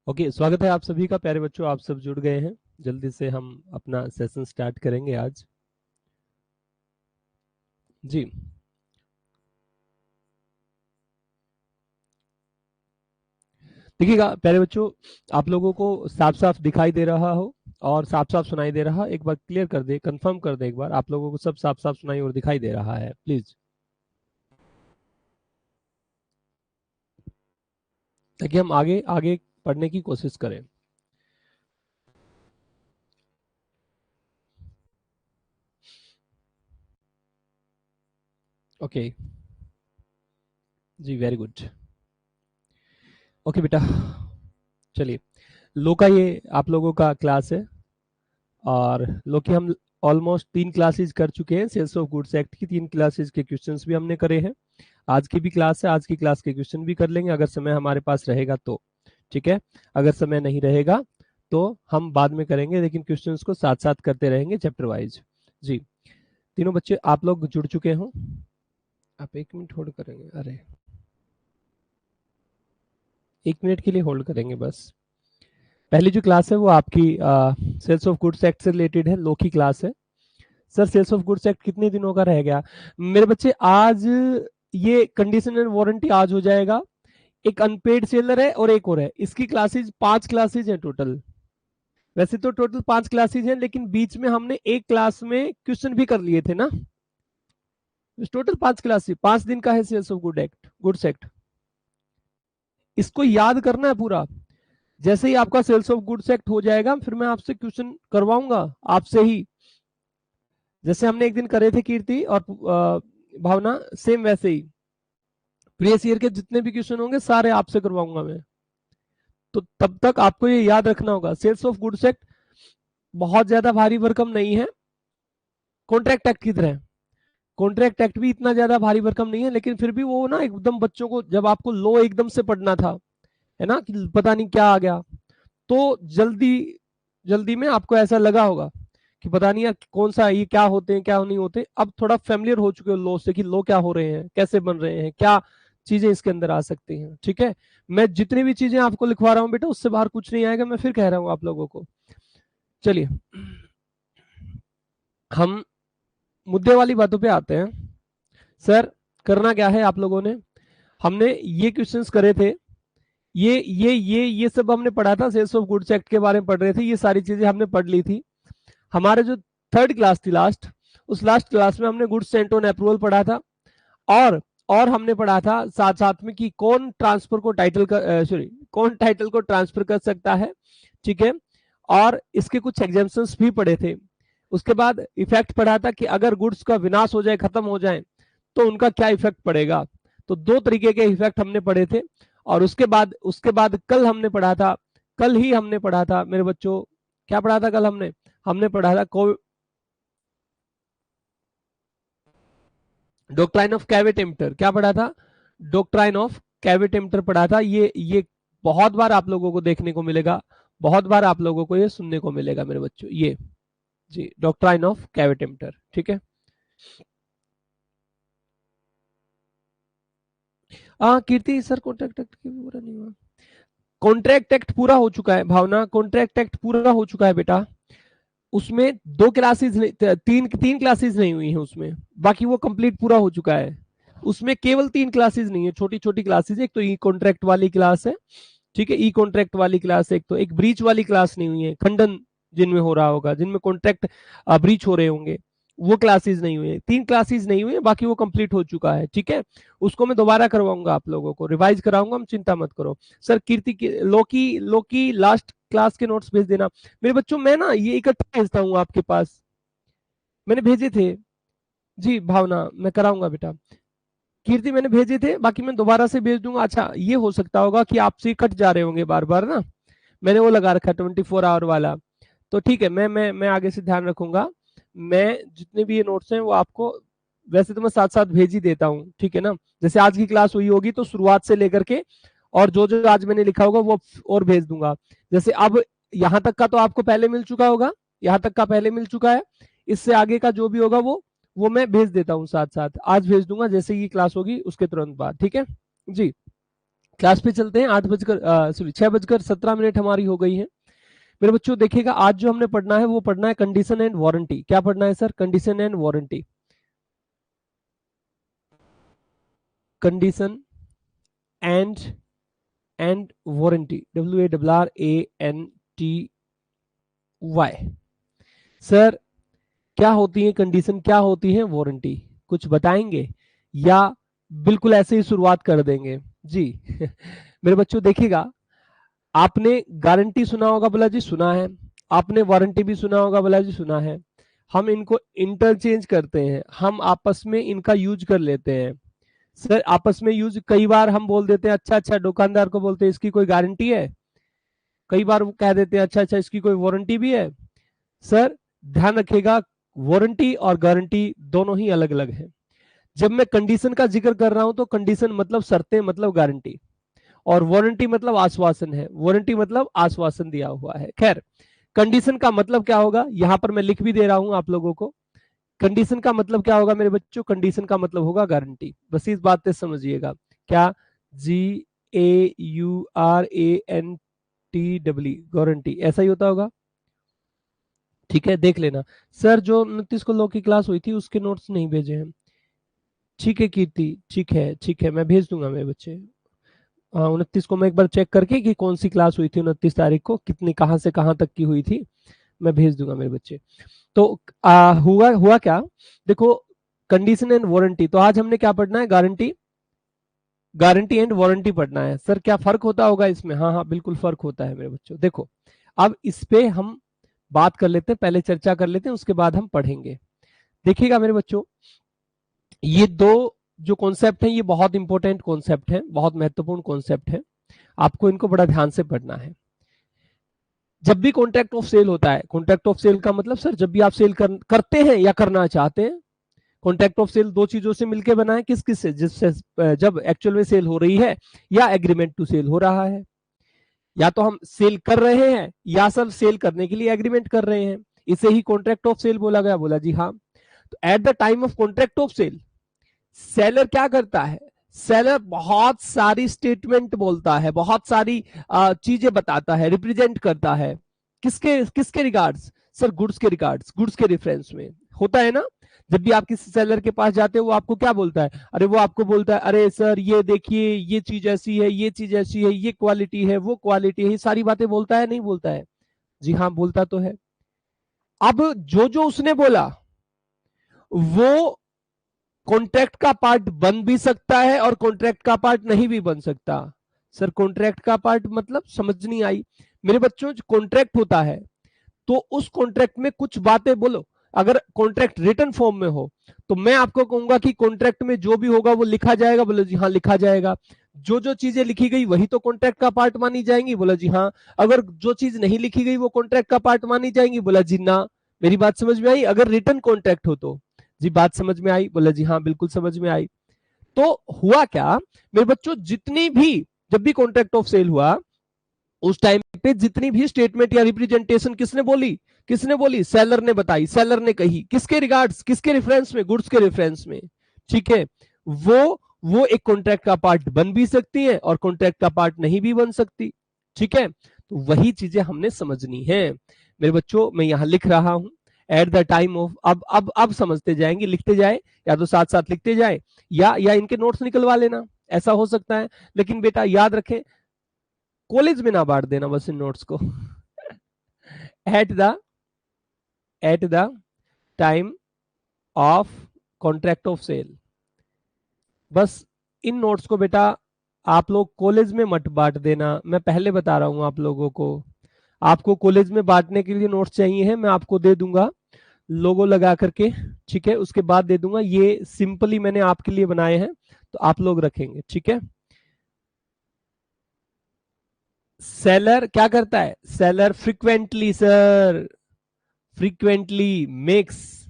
Okay, स्वागत है आप सभी का। प्यारे बच्चों, आप सब जुड़ गए हैं। जल्दी से हम अपना सेशन स्टार्ट करेंगे आज। जी, देखिएगा प्यारे बच्चों, आप लोगों को साफ साफ दिखाई दे रहा हो और साफ साफ सुनाई दे रहा, एक बार क्लियर कर दे, कंफर्म कर दे एक बार, आप लोगों को सब साफ साफ सुनाई और दिखाई दे रहा है प्लीज, ताकि हम आगे आगे पढ़ने की कोशिश करें। ओके जी, वेरी गुड। ओके बेटा, चलिए, लो का ये आप लोगों का क्लास है और लो की हम ऑलमोस्ट 3 क्लासेस कर चुके हैं। सेल्स ऑफ गुड्स एक्ट की 3 क्लासेस के क्वेश्चंस भी हमने करे हैं। आज की भी क्लास है, आज की क्लास के क्वेश्चन भी कर लेंगे अगर समय हमारे पास रहेगा तो, ठीक है। अगर समय नहीं रहेगा तो हम बाद में करेंगे, लेकिन क्वेश्चंस को साथ साथ करते रहेंगे चैप्टर वाइज। जी, तीनों बच्चे आप लोग जुड़ चुके हो? आप 1 मिनट होल्ड करेंगे? अरे 1 मिनट के लिए होल्ड करेंगे बस। पहली जो क्लास है वो आपकी सेल्स ऑफ गुड्स एक्ट से रिलेटेड है, लो की क्लास है। Sir sales of goods act कितने दिनों का रह गया मेरे बच्चे? आज ये कंडीशन एंड वारंटी आज हो जाएगा। एक अनपेड सेलर है और एक और है। इसकी क्लासेज 5 क्लासेज हैं टोटल। वैसे तो टोटल 5 क्लासेज हैं, लेकिन बीच में हमने एक क्लास में क्वेश्चन भी कर लिए थे ना। टोटल 5 क्लासेज, 5 दिन का है सेल्स ऑफ गुड्स एक्ट। इसको याद करना है पूरा। जैसे ही आपका सेल्स ऑफ गुड्स एक्ट हो जाएगा, फिर मैं आपसे क्वेश्चन करवाऊंगा आपसे ही, जैसे हमने एक दिन करे थे कीर्ति और भावना, सेम वैसे ही प्रीवियस ईयर के जितने भी क्वेश्चन होंगे सारे आपसे करवाऊंगा मैं। तो तब तक आपको ये याद रखना होगा, सेल्स ऑफ गुड्स एक्ट बहुत ज्यादा भारी भरकम नहीं है, कॉन्ट्रैक्ट एक्ट की तरह। कॉन्ट्रैक्ट एक्ट भी इतना ज्यादा भारी भरकम नहीं है, लेकिन फिर भी वो ना एकदम बच्चों को, जब आपको लो एकदम से पढ़ना था, है ना, कि पता नहीं क्या आ गया, तो जल्दी जल्दी में आपको ऐसा लगा होगा कि पता नहीं यार कौन सा, ये क्या होते हैं क्या नहीं होते। अब थोड़ा फेमिलियर हो चुके हो लो से, कि लो क्या हो रहे हैं, कैसे बन रहे हैं, क्या चीजें इसके अंदर आ सकती हैं, ठीक है। मैं जितनी भी चीजें आपको लिखवा रहा हूँ बेटा, उससे बाहर कुछ नहीं आएगा, मैं फिर कह रहा हूँ आप लोगों को। चलिए, हम मुद्दे वाली बातों पे आते हैं। सर करना क्या है आप लोगों ने, हमने ये क्वेश्चंस करे थे, ये सब हमने पढ़ा था, सेल्स ऑफ गुड्स एक्ट के बारे में पढ़ रहे थे, ये सारी चीजें हमने पढ़ ली थी। हमारे जो थर्ड क्लास थी लास्ट, उस लास्ट क्लास में हमने गुड्स सेंट ऑन अप्रूवल पढ़ा था, और हमने पढ़ा था साथ साथ में कि कौन ट्रांसफर को टाइटल कर, सॉरी, कौन टाइटल को ट्रांसफर कर सकता है, ठीक है। और इसके कुछ एग्जाम्पशंस भी पढ़े थे। उसके बाद इफेक्ट पढ़ा था कि अगर गुड्स का विनाश हो जाए, खत्म हो जाए, तो उनका क्या इफेक्ट पड़ेगा। तो 2 तरीके के इफेक्ट हमने पढ़े थे। और उसके बाद कल हमने पढ़ा था, कल ही हमने पढ़ा था मेरे बच्चों, क्या पढ़ा था कल हमने? हमने पढ़ा था डॉक्ट्राइन ऑफ कैविटेम्पटर। क्या पढ़ा था? डॉक्ट्राइन ऑफ कैविटेम्पटर पढ़ा था। ये बहुत बार आप लोगों को देखने को मिलेगा, बहुत बार आप लोगों को ये सुनने को मिलेगा मेरे बच्चों, ये जी, डॉक्ट्राइन ऑफ कैविटेम्पटर, ठीक है। कीर्ति सर कॉन्ट्रैक्ट एक्ट पूरा नहीं हुआ। कॉन्ट्रैक्ट एक्ट पूरा हो चुका है भावना, कॉन्ट्रैक्ट एक्ट पूरा हो चुका है बेटा। उसमें 2 क्लासेस, तीन तीन क्लासेस नहीं हुई है उसमें, बाकी वो कंप्लीट पूरा हो चुका है। उसमें केवल 3 क्लासेस नहीं है, छोटी छोटी क्लासेस। एक तो ई कॉन्ट्रैक्ट वाली क्लास है, ठीक है, ई कॉन्ट्रैक्ट वाली क्लास। एक तो एक ब्रीच वाली क्लास नहीं हुई है, खंडन जिनमें हो रहा होगा, जिनमें कॉन्ट्रैक्ट ब्रीच हो रहे होंगे, वो क्लासेस नहीं हुई है। 3 क्लासेस नहीं हुई है, बाकी वो कंप्लीट हो चुका है, ठीक है। उसको मैं दोबारा करवाऊंगा, आप लोगों को रिवाइज कराऊंगा, हम चिंता मत करो। सर कीर्ति लोकी लास्ट क्लास के नोट्स भेज देना मेरे बच्चों। मैं ना ये इकट्ठा भेजता हूँ आपके पास, मैंने भेजे थे। जी भावना, मैं कराऊंगा बेटा। कीर्ति मैंने भेजे थे, बाकी मैं दोबारा से भेज दूंगा। अच्छा, ये हो सकता होगा कि आपसे कट जा रहे होंगे बार बार ना, मैंने वो लगा रखा 24 आवर वाला। तो ठीक है, मैं आगे से ध्यान रखूंगा। मैं जितने भी ये नोट्स हैं वो आपको, वैसे तो मैं साथ साथ भेज ही देता हूँ, ठीक है ना। जैसे आज की क्लास हुई होगी तो शुरुआत से लेकर के और जो जो आज मैंने लिखा होगा वो और भेज दूंगा। जैसे अब यहाँ तक का तो आपको पहले मिल चुका होगा, यहाँ तक का पहले मिल चुका है। इससे आगे का जो भी होगा वो मैं भेज देता हूँ, साथ साथ आज भेज दूंगा, जैसे ये क्लास होगी उसके तुरंत बाद, ठीक है जी। क्लास पे चलते हैं। 6:17 हमारी हो गई है। मेरे बच्चों देखिएगा, आज जो हमने पढ़ना है वो पढ़ना है कंडीशन एंड वारंटी। क्या पढ़ना है sir? Condition and warranty. Condition and warranty, WARRANTY। Sir क्या होती है कंडीशन, क्या होती है वारंटी, कुछ बताएंगे या बिल्कुल ऐसे ही शुरुआत कर देंगे जी? मेरे बच्चों देखिएगा, आपने गारंटी सुना होगा, बोला जी सुना है। आपने वारंटी भी सुना होगा, बोला जी सुना है। हम इनको इंटरचेंज करते हैं, हम आपस में इनका यूज कर लेते हैं। सर आपस में यूज कई बार हम बोल देते हैं, अच्छा अच्छा, दुकानदार को बोलते हैं इसकी कोई गारंटी है। कई बार वो कह देते हैं, अच्छा अच्छा, इसकी कोई वारंटी भी है। सर ध्यान रखिएगा, वारंटी और गारंटी दोनों ही अलग अलग है। जब मैं कंडीशन का जिक्र कर रहा हूं तो कंडीशन मतलब शर्तें, मतलब गारंटी, और वारंटी मतलब आश्वासन है। वारंटी मतलब आश्वासन दिया हुआ है। खैर, कंडीशन का मतलब क्या होगा, यहां पर मैं लिख भी दे रहा हूं आप लोगों को। कंडीशन का मतलब क्या होगा मेरे बच्चों? कंडीशन का मतलब होगा गारंटी। बस इस बात से समझिएगा। क्या? GAURANTY, गारंटी, ऐसा ही होता होगा। ठीक है, देख लेना। सर जो 29 को लॉ की क्लास हुई थी उसके नोट्स नहीं भेजे हैं। ठीक है कीर्ति, ठीक है ठीक है, मैं भेज दूंगा मेरे बच्चे। 29 को मैं एक बार चेक करके कि कौन सी क्लास हुई थी 29 तारीख को, कितनी कहाँ से कहाँ तक की हुई थी, मैं भेज दूंगा मेरे बच्चे। तो हुआ हुआ क्या, देखो, कंडीशन एंड वारंटी। तो आज हमने क्या पढ़ना है? गारंटी, गारंटी एंड वारंटी पढ़ना है। सर क्या फर्क होता होगा इसमें? हाँ हाँ बिल्कुल फर्क होता है मेरे बच्चों। देखो, अब इस पे हम बात कर लेते हैं, पहले चर्चा कर लेते हैं, उसके बाद हम पढ़ेंगे। देखिएगा मेरे बच्चों, ये दो जो कॉन्सेप्ट हैं ये बहुत इंपॉर्टेंट कॉन्सेप्ट है, बहुत महत्वपूर्ण कॉन्सेप्ट है। आपको इनको बड़ा ध्यान से पढ़ना है। जब भी कॉन्ट्रैक्ट ऑफ सेल होता है, कॉन्ट्रैक्ट ऑफ सेल का मतलब सर जब भी आप सेल करते हैं या करना चाहते हैं, कॉन्ट्रैक्ट ऑफ सेल दो चीजों से मिलकर बना है। किस किस से? जिससे जब एक्चुअल में सेल हो रही है या एग्रीमेंट टू सेल हो रहा है। या तो हम सेल कर रहे हैं या सर सेल करने के लिए एग्रीमेंट कर रहे हैं, इसे ही कॉन्ट्रैक्ट ऑफ सेल बोला गया। बोला जी हाँ। तो at the time of contract of sale, seller क्या करता है? सेलर बहुत सारी स्टेटमेंट बोलता है, बहुत सारी चीजें बताता है, रिप्रेजेंट करता है। किसके किसके रिगार्ड्स? सर गुड्स के रिगार्ड्स, गुड्स के रेफरेंस में होता है ना। जब भी आप किसी सेलर के पास जाते हो वो आपको क्या बोलता है? अरे वो आपको बोलता है, अरे सर ये देखिए, ये चीज ऐसी है, ये चीज ऐसी है, ये क्वालिटी है, वो क्वालिटी है, ये सारी बातें बोलता है नहीं बोलता है? जी हाँ बोलता तो है। अब जो जो उसने बोला वो कॉन्ट्रैक्ट का पार्ट बन भी सकता है और कॉन्ट्रैक्ट का पार्ट नहीं भी बन सकता। सर कॉन्ट्रैक्ट का पार्ट मतलब समझ नहीं आई मेरे बच्चों। जो कॉन्ट्रैक्ट होता है तो उस कॉन्ट्रैक्ट में कुछ बातें बोलो। अगर कॉन्ट्रैक्ट रिटन फॉर्म में हो तो मैं आपको कहूंगा कि कॉन्ट्रैक्ट में जो भी होगा वो लिखा जाएगा। बोलो जी हाँ लिखा जाएगा। जो जो चीजें लिखी गई वही तो कॉन्ट्रैक्ट का पार्ट मानी जाएंगी। बोला जी हाँ। अगर जो चीज नहीं लिखी गई वो कॉन्ट्रैक्ट का पार्ट मानी जाएंगी। बोला जी ना। मेरी बात समझ में आई? अगर रिटन कॉन्ट्रैक्ट हो तो जी बात समझ में आई? बोला जी हाँ बिल्कुल समझ में आई। तो हुआ क्या मेरे बच्चों, जितनी भी, जब भी कॉन्ट्रैक्ट ऑफ सेल हुआ उस टाइम पे जितनी भी स्टेटमेंट या रिप्रेजेंटेशन किसने बोली? किसने बोली? सेलर ने बताई, सेलर ने कही। किसके रिगार्ड्स, किसके रेफरेंस में? गुड्स के रेफरेंस में। ठीक है, वो एक कॉन्ट्रैक्ट का पार्ट बन भी सकती है और कॉन्ट्रैक्ट का पार्ट नहीं भी बन सकती। ठीक है, तो वही चीजें हमने समझनी है मेरे बच्चों। मैं यहां लिख रहा हूं एट द टाइम ऑफ, अब समझते जाएंगे, लिखते जाए, या तो साथ साथ लिखते जाए या इनके नोट्स निकलवा लेना, ऐसा हो सकता है। लेकिन बेटा याद रखें, कॉलेज में ना बांट देना बस इन नोट्स को। At the at the time of contract of sale, बस इन नोट्स को बेटा आप लोग कॉलेज में मत बांट देना। मैं पहले बता रहा हूं आप लोगों को, आपको कॉलेज में बांटने के लिए नोट्स चाहिए है, मैं आपको दे दूंगा लोगो लगा करके। ठीक है, उसके बाद दे दूंगा। ये सिंपली मैंने आपके लिए बनाए हैं तो आप लोग रखेंगे। ठीक है, सेलर क्या करता है? Seller frequently, sir frequently makes,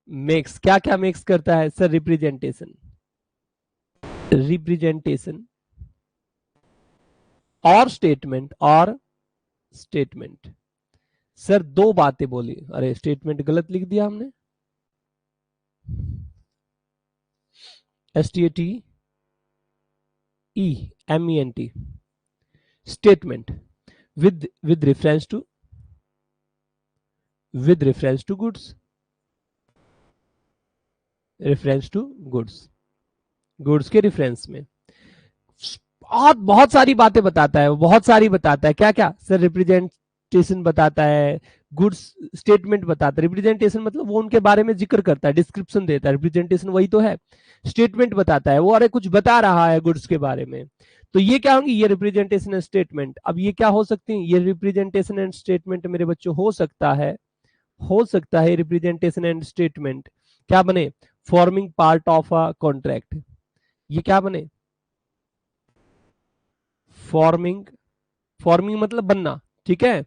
makes क्या क्या मेक्स करता है सर? रिप्रेजेंटेशन, रिप्रेजेंटेशन और स्टेटमेंट, और स्टेटमेंट। सर दो बातें बोली, अरे स्टेटमेंट गलत लिख दिया हमने। STAT MENT, statement with reference to goods, reference to goods के रेफरेंस में बहुत सारी बातें बताता है, बहुत सारी बताता है। क्या क्या सर? रिप्रेजेंटेशन बताता है, गुड्स स्टेटमेंट बताता है। रिप्रेजेंटेशन मतलब वो उनके बारे में जिक्र करता है, डिस्क्रिप्शन देता है। रिप्रेजेंटेशन वही तो है। स्टेटमेंट बताता है, वो अरे कुछ बता रहा है गुड्स के बारे में। तो ये क्या होंगी? ये रिप्रेजेंटेशन एंड स्टेटमेंट। अब ये क्या हो सकती है? ये रिप्रेजेंटेशन एंड स्टेटमेंट मेरे बच्चों हो सकता है रिप्रेजेंटेशन एंड स्टेटमेंट क्या बने? Forming part of a contract. ये क्या बने? फॉर्मिंग मतलब बनना, ठीक है,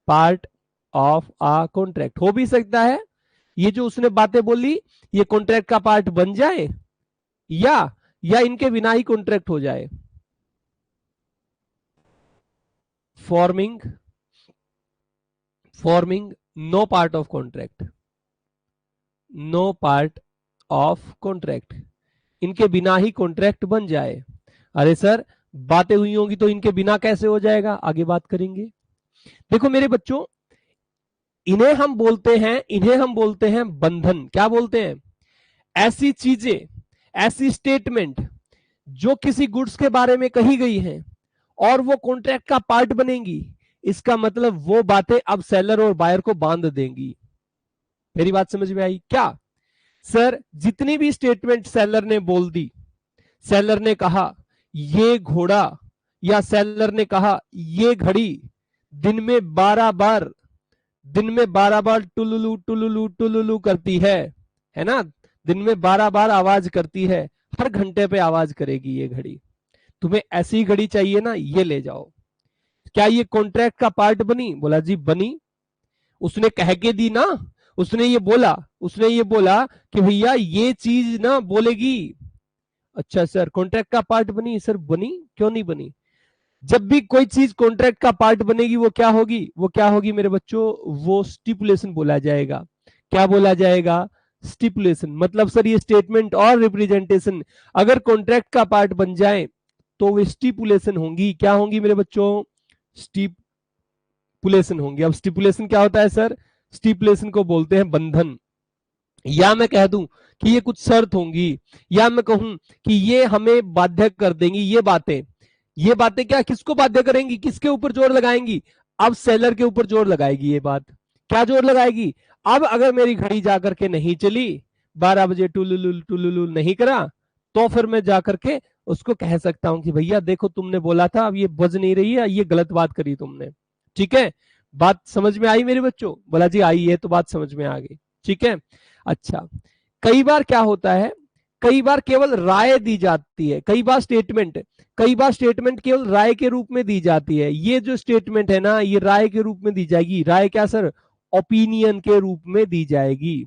पार्ट ऑफ अ कॉन्ट्रैक्ट हो भी सकता है। ये जो उसने बातें बोली ये कॉन्ट्रैक्ट का पार्ट बन जाए या इनके बिना ही कॉन्ट्रैक्ट हो जाए। Forming no part of contract, no part of contract, इनके बिना ही कॉन्ट्रैक्ट बन जाए। अरे सर बातें हुई होंगी तो इनके बिना कैसे हो जाएगा? आगे बात करेंगे। देखो मेरे बच्चों, इन्हें हम बोलते हैं बंधन। क्या बोलते हैं? ऐसी चीजें, ऐसी स्टेटमेंट जो किसी गुड्स के बारे में कही गई हैं और वो कॉन्ट्रैक्ट का पार्ट बनेंगी। इसका मतलब वो बातें अब सेलर और बायर को बांध देंगी। मेरी बात समझ में आई क्या? सर जितनी भी स्टेटमेंट सेलर ने बोल दी, सेलर ने कहा ये घोड़ा, या सेलर ने कहा ये घड़ी दिन में 12 बार टुलुलु टुलुलु टुलुलु करती है ना? दिन में 12 बार आवाज करती है, हर घंटे पे आवाज करेगी ये घड़ी। तुम्हें ऐसी घड़ी चाहिए ना, ये ले जाओ। क्या ये कॉन्ट्रैक्ट का पार्ट बनी? बोला जी बनी। उसने कह के दी ना, उसने ये बोला कि भैया ये चीज ना बोलेगी। अच्छा सर कॉन्ट्रैक्ट का पार्ट बनी? सर बनी, क्यों नहीं बनी? जब भी कोई चीज कॉन्ट्रैक्ट का पार्ट बनेगी वो क्या होगी मेरे बच्चों? वो स्टिपुलेशन बोला जाएगा। क्या बोला जाएगा? स्टिपुलेशन। मतलब सर ये स्टेटमेंट और रिप्रेजेंटेशन अगर कॉन्ट्रैक्ट का पार्ट बन जाए तो वो स्टिपुलेशन होंगी। क्या होंगी मेरे बच्चों? स्टिपुलेशन होंगी। अब स्टिपुलेशन क्या होता है सर? स्टिपुलेशन को बोलते हैं बंधन। या मैं कह दूं कि ये कुछ शर्त होंगी, या मैं कहूं कि ये हमें बाध्य कर देंगी। ये बातें क्या किसको बाध्य करेंगी? किसके ऊपर जोर लगाएंगी? अब सेलर के ऊपर जोर लगाएगी। ये बात क्या जोर लगाएगी? अब अगर मेरी घड़ी जाकर के नहीं चली, 12 बजे टुलुलु टुलुलु नहीं करा, तो फिर मैं जाकर के उसको कह सकता हूं कि भैया देखो तुमने बोला था, अब ये बज नहीं रही है, ये गलत बात करी तुमने। ठीक है, बात समझ में आई मेरे बच्चों? बोला जी आई है, तो बात समझ में आ गई। ठीक है, अच्छा कई बार क्या होता है, कई बार केवल राय दी जाती है। कई बार स्टेटमेंट केवल राय के रूप में दी जाती है। ये जो स्टेटमेंट है ना, ये राय के रूप में दी जाएगी। राय क्या सर? ओपिनियन के रूप में दी जाएगी।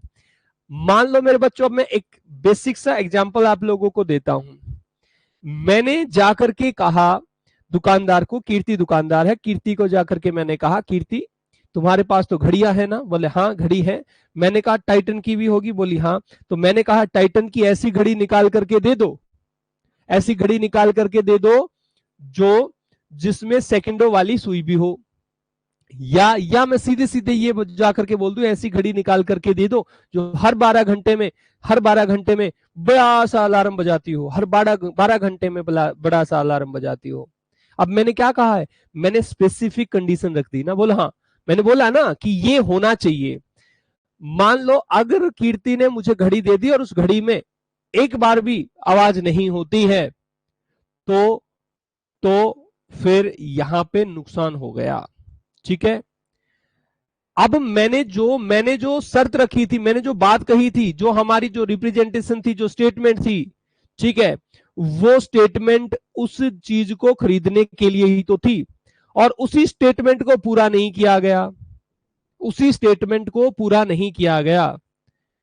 मान लो मेरे बच्चों, अब मैं एक बेसिक सा एग्जांपल आप लोगों को देता हूं। मैंने जाकर के कहा दुकानदार को, कीर्ति दुकानदार है, कीर्ति को जाकर के मैंने कहा कीर्ति तुम्हारे पास तो घड़ियां है ना? बोले हाँ घड़ी है। मैंने कहा टाइटन की भी होगी? बोली हाँ। तो मैंने कहा टाइटन की ऐसी घड़ी निकाल करके दे दो, ऐसी घड़ी निकाल करके दे दो जो जिसमें सेकंडों वाली सुई भी हो। या मैं सीधे सीधे ये जाकर के बोल दूं ऐसी घड़ी निकाल करके दे दो जो हर 12 घंटे में बड़ा सा अलार्म बजाती हो, हर 12 घंटे में बड़ा सा अलार्म बजाती हो। अब मैंने क्या कहा है? मैंने स्पेसिफिक कंडीशन रख दी ना। बोला हाँ, मैंने बोला ना कि ये होना चाहिए। मान लो अगर कीर्ति ने मुझे घड़ी दे दी और उस घड़ी में एक बार भी आवाज नहीं होती है, तो फिर यहां पे नुकसान हो गया। ठीक है, अब मैंने जो शर्त रखी थी, मैंने जो बात कही थी, जो हमारी जो रिप्रेजेंटेशन थी, जो स्टेटमेंट थी, ठीक है, वो स्टेटमेंट उस चीज को खरीदने के लिए ही तो थी, और उसी स्टेटमेंट को पूरा नहीं किया गया,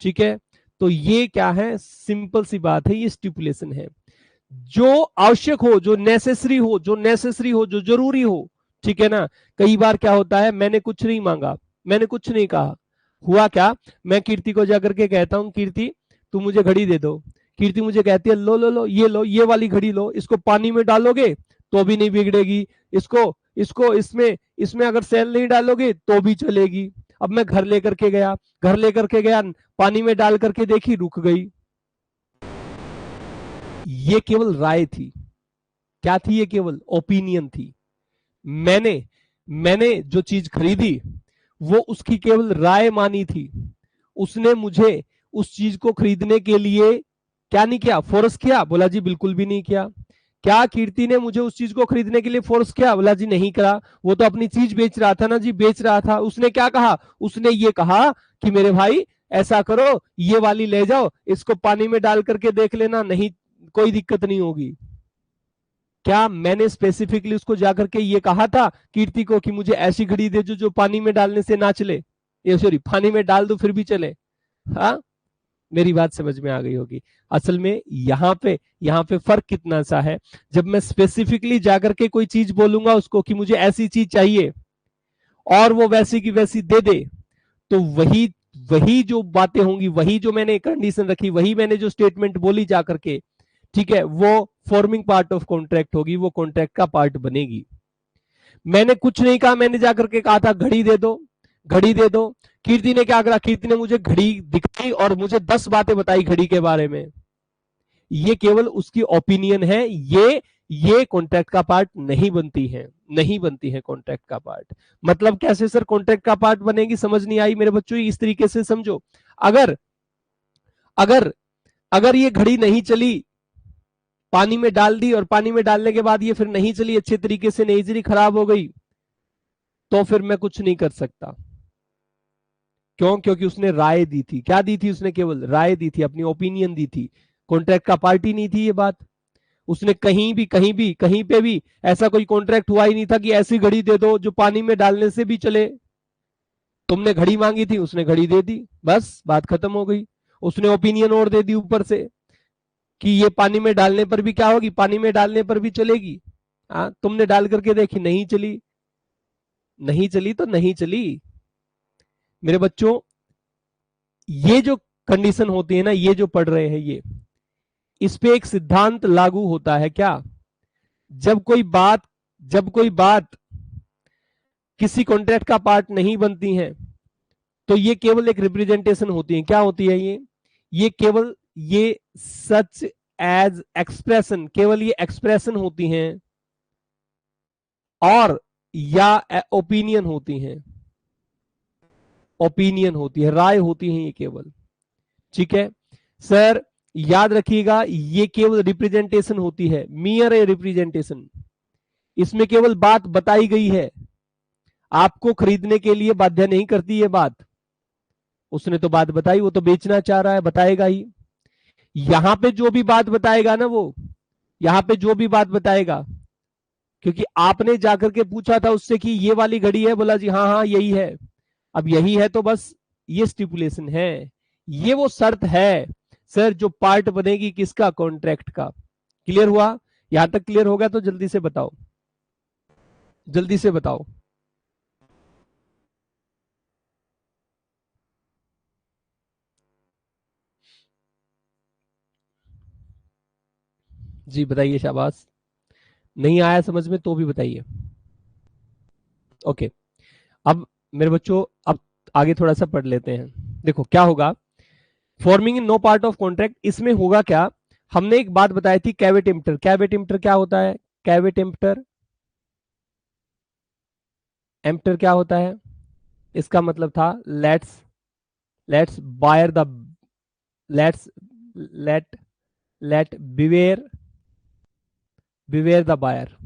ठीक है। तो ये क्या है? सिंपल सी बात है, ये स्टिपुलेशन है। जो आवश्यक हो, जो नेसेसरी हो, जो जरूरी हो, ठीक है ना। कई बार क्या होता है, मैंने कुछ नहीं मांगा, मैंने कुछ नहीं कहा, हुआ क्या, मैं कीर्ति को जाकर के कहता हूं कीर्ति तू मुझे घड़ी दे दो। कीर्ति मुझे कहती है लो लो लो ये वाली घड़ी लो, इसको पानी में डालोगे तो भी नहीं बिगड़ेगी, इसको इसको इसमें इसमें अगर सेल नहीं डालोगे तो भी चलेगी। अब मैं घर लेकर के गया, पानी में डाल करके देखी, रुक गई। ये केवल राय थी। क्या थी? ये केवल ओपिनियन थी। मैंने मैंने जो चीज खरीदी वो उसकी केवल राय मानी थी। उसने मुझे उस चीज को खरीदने के लिए क्या नहीं किया? फोर्स किया? बोला जी बिल्कुल भी नहीं किया। क्या कीर्ति ने मुझे उस चीज को खरीदने के लिए फोर्स किया? बोला जी नहीं करा। वो तो अपनी चीज बेच रहा था ना जी, बेच रहा था। उसने क्या कहा? उसने ये कहा कि मेरे भाई ऐसा करो, ये वाली ले जाओ, इसको पानी में डाल करके देख लेना, नहीं कोई दिक्कत नहीं होगी। क्या मैंने स्पेसिफिकली उसको जाकर के ये कहा था कीर्ति को कि मुझे ऐसी घड़ी दे जो पानी में डालने से ना चले, ये सॉरी पानी में डाल दो फिर भी चले? हाँ, मेरी बात समझ में आ गई होगी। असल में यहाँ पे फर्क कितना सा है। जब मैं स्पेसिफिकली जाकर के कोई चीज बोलूंगा उसको कि मुझे ऐसी चीज चाहिए और वो वैसी की वैसी दे दे, तो वही वही जो बातें होंगी, वही जो मैंने कंडीशन रखी, वही मैंने जो स्टेटमेंट बोली जाकर के, ठीक है, वो फॉर्मिंग पार्ट ऑफ कॉन्ट्रैक्ट होगी, वो कॉन्ट्रैक्ट का पार्ट बनेगी। मैंने कुछ नहीं कहा, मैंने जाकर के कहा था घड़ी दे दो, घड़ी दे दो। कीर्ति ने क्या करा? कीर्ति ने मुझे घड़ी दिखाई और मुझे 10 बातें बताई घड़ी के बारे में। ये केवल उसकी ओपिनियन है, ये कॉन्ट्रैक्ट का पार्ट नहीं बनती है, नहीं बनती है कॉन्ट्रैक्ट का पार्ट। मतलब कैसे सर कॉन्ट्रैक्ट का पार्ट बनेगी? समझ नहीं आई मेरे बच्चों? इस तरीके से समझो, अगर अगर अगर ये घड़ी नहीं चली, पानी में डाल दी और पानी में डालने के बाद ये फिर नहीं चली अच्छे तरीके से, नहीं चली, खराब हो गई, तो फिर मैं कुछ नहीं कर सकता। क्यों? क्योंकि उसने राय दी थी। क्या दी थी? उसने केवल राय दी थी, अपनी ओपिनियन दी थी। कॉन्ट्रैक्ट का पार्टी नहीं थी ये बात। उसने कहीं पे भी ऐसा कोई कॉन्ट्रैक्ट हुआ ही नहीं था कि ऐसी घड़ी दे दो जो पानी में डालने से भी चले। तुमने घड़ी मांगी थी, उसने घड़ी दे दी, बस बात खत्म हो गई। उसने ओपिनियन और दे दी ऊपर से कि ये पानी में डालने पर भी क्या होगी? पानी में डालने पर भी चलेगी। तुमने डाल करके देखी, नहीं चली, नहीं चली तो नहीं चली। मेरे बच्चों, ये जो कंडीशन होती है ना, ये जो पढ़ रहे हैं, ये इस पे एक सिद्धांत लागू होता है। क्या? जब कोई बात किसी कॉन्ट्रैक्ट का पार्ट नहीं बनती है तो ये केवल एक रिप्रेजेंटेशन होती है। क्या होती है ये केवल ये सच एज एक्सप्रेशन, केवल ये एक्सप्रेशन होती हैं और या ओपिनियन होती हैं, ओपिनियन होती है, राय होती है ये केवल। ठीक है सर, याद रखिएगा, ये केवल रिप्रेजेंटेशन होती है, मियर ए रिप्रेजेंटेशन। इसमें केवल बात बताई गई है, आपको खरीदने के लिए बाध्य नहीं करती ये बात। उसने तो बात बताई, वो तो बेचना चाह रहा है, बताएगा ही। यहां पे जो भी बात बताएगा ना, वो यहां पे जो भी बात बताएगा, क्योंकि आपने जाकर के पूछा था उससे कि ये वाली घड़ी है, बोला जी हाँ हाँ यही है। अब यही है तो बस ये स्टिपुलेशन है, ये वो शर्त है सर जो पार्ट बनेगी किसका? कॉन्ट्रैक्ट का। क्लियर हुआ? यहां तक क्लियर हो गया तो जल्दी से बताओ, जल्दी से बताओ। जी बताइए, शाबाश। नहीं आया समझ में तो भी बताइए। ओके, अब मेरे बच्चों, अब आगे थोड़ा सा पढ़ लेते हैं। देखो क्या होगा, forming in no part of contract, इसमें होगा क्या? हमने एक बात बताई थी, कैवेटिम्टर। कैवेटिम्टर क्या होता है? कैवेटिम्टर एम्प्टर क्या होता है? इसका मतलब था let's buyer the let's let let beware the buyer.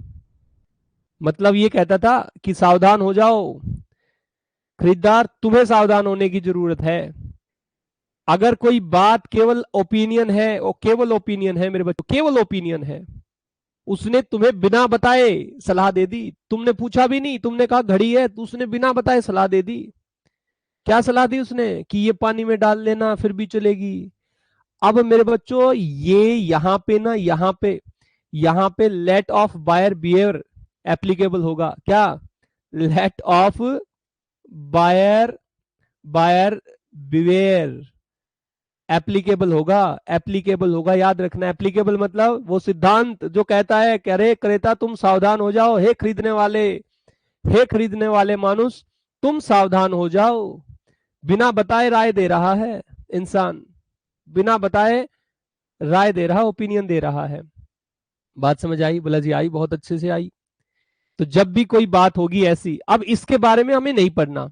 मतलब ये कहता था कि सावधान हो जाओ खरीदार, तुम्हें सावधान होने की जरूरत है। अगर कोई बात केवल ओपिनियन है, और केवल ओपिनियन है मेरे बच्चों, केवल ओपिनियन है, उसने तुम्हें बिना बताए सलाह दे दी, तुमने पूछा भी नहीं, तुमने कहा घड़ी है तो उसने बिना बताए सलाह दे दी। क्या सलाह दी उसने? कि ये पानी में डाल लेना फिर भी चलेगी। अब मेरे बच्चों, ये यहां पे let of buyer behaviour applicable होगा। क्या? Let of buyer buyer beware applicable होगा, एप्लीकेबल होगा, याद रखना। एप्लीकेबल मतलब वो सिद्धांत जो कहता है कि अरे क्रेता तुम सावधान हो जाओ, हे खरीदने वाले, हे खरीदने वाले मानुस तुम सावधान हो जाओ। बिना बताए राय दे रहा है इंसान, बिना बताए राय दे रहा, ओपिनियन दे रहा है। बात समझ आई? बोला जी आई, बहुत अच्छे से आई। तो जब भी कोई बात होगी ऐसी, अब इसके बारे में हमें नहीं पढ़ना,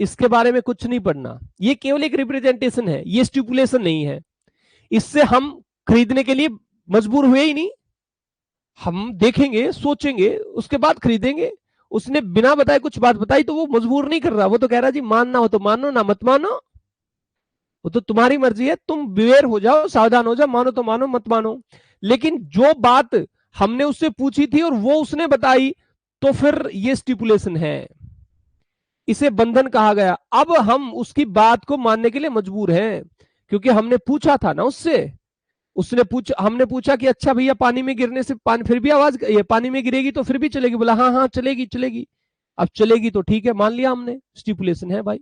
इसके बारे में कुछ नहीं पढ़ना, ये केवल एक रिप्रेजेंटेशन है, ये स्टिपुलेशन नहीं है। इससे हम खरीदने के लिए मजबूर हुए ही नहीं, हम देखेंगे, सोचेंगे, उसके बाद खरीदेंगे। उसने बिना बताए कुछ बात बताई तो वो मजबूर नहीं कर रहा, वो तो कह रहा जी मानना हो तो मानो, ना मत मानो, वो तो तुम्हारी मर्जी है, तुम बिवेयर हो जाओ, सावधान हो जाओ, मानो तो मानो, मत मानो। लेकिन जो बात हमने उससे पूछी थी और वो उसने बताई, तो फिर ये स्टिपुलेशन है, इसे बंधन कहा गया। अब हम उसकी बात को मानने के लिए मजबूर हैं, क्योंकि हमने पूछा था ना उससे। उसने पूछा, हमने पूछा कि अच्छा भैया पानी में गिरने से पानी फिर भी आवाज, ये पानी में गिरेगी तो फिर भी चलेगी? बोला हाँ हाँ चलेगी चलेगी। अब चलेगी तो ठीक है, मान लिया हमने, स्टिपुलेशन है भाई।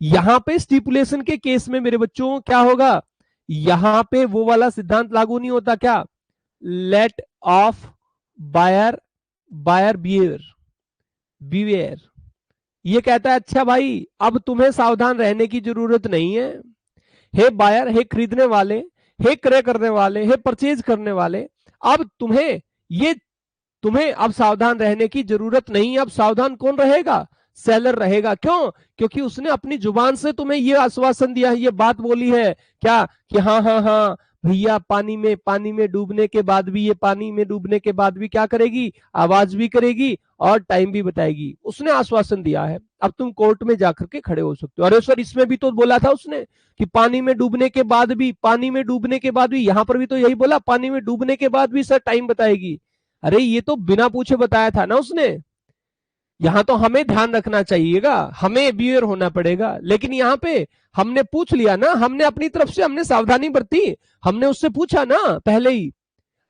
यहां पे स्टिपुलेशन के केस में मेरे बच्चों क्या होगा, यहां पे वो वाला सिद्धांत लागू नहीं होता क्या, let of buyer, buyer behaviour, beware. ये कहता है अच्छा भाई अब तुम्हें सावधान रहने की जरूरत नहीं है, हे बायर, हे खरीदने वाले, हे क्रय करने वाले, हे परचेज करने वाले, अब तुम्हें ये, तुम्हें अब सावधान रहने की जरूरत नहीं है। अब सावधान कौन रहेगा? सेलर रहेगा। क्यों? क्योंकि उसने अपनी जुबान से तुम्हें ये आश्वासन दिया है, ये बात बोली है क्या, कि हाँ हाँ हाँ भैया पानी में डूबने के बाद भी, ये पानी में डूबने के बाद भी क्या करेगी, आवाज भी करेगी और टाइम भी बताएगी। उसने आश्वासन दिया है। अब तुम कोर्ट में जाकर के खड़े हो सकते हो, अरे सर इसमें भी तो बोला था उसने कि पानी में डूबने के बाद भी, पानी में डूबने के बाद भी, यहां पर भी तो यही बोला, पानी में डूबने के बाद भी सर टाइम बताएगी। अरे ये तो बिना पूछे बताया था ना उसने। यहां तो हमें ध्यान रखना चाहिएगा, हमें बियर होना पड़ेगा, लेकिन यहां पे हमने पूछ लिया ना, हमने अपनी तरफ से हमने सावधानी बरती, हमने उससे पूछा ना पहले ही,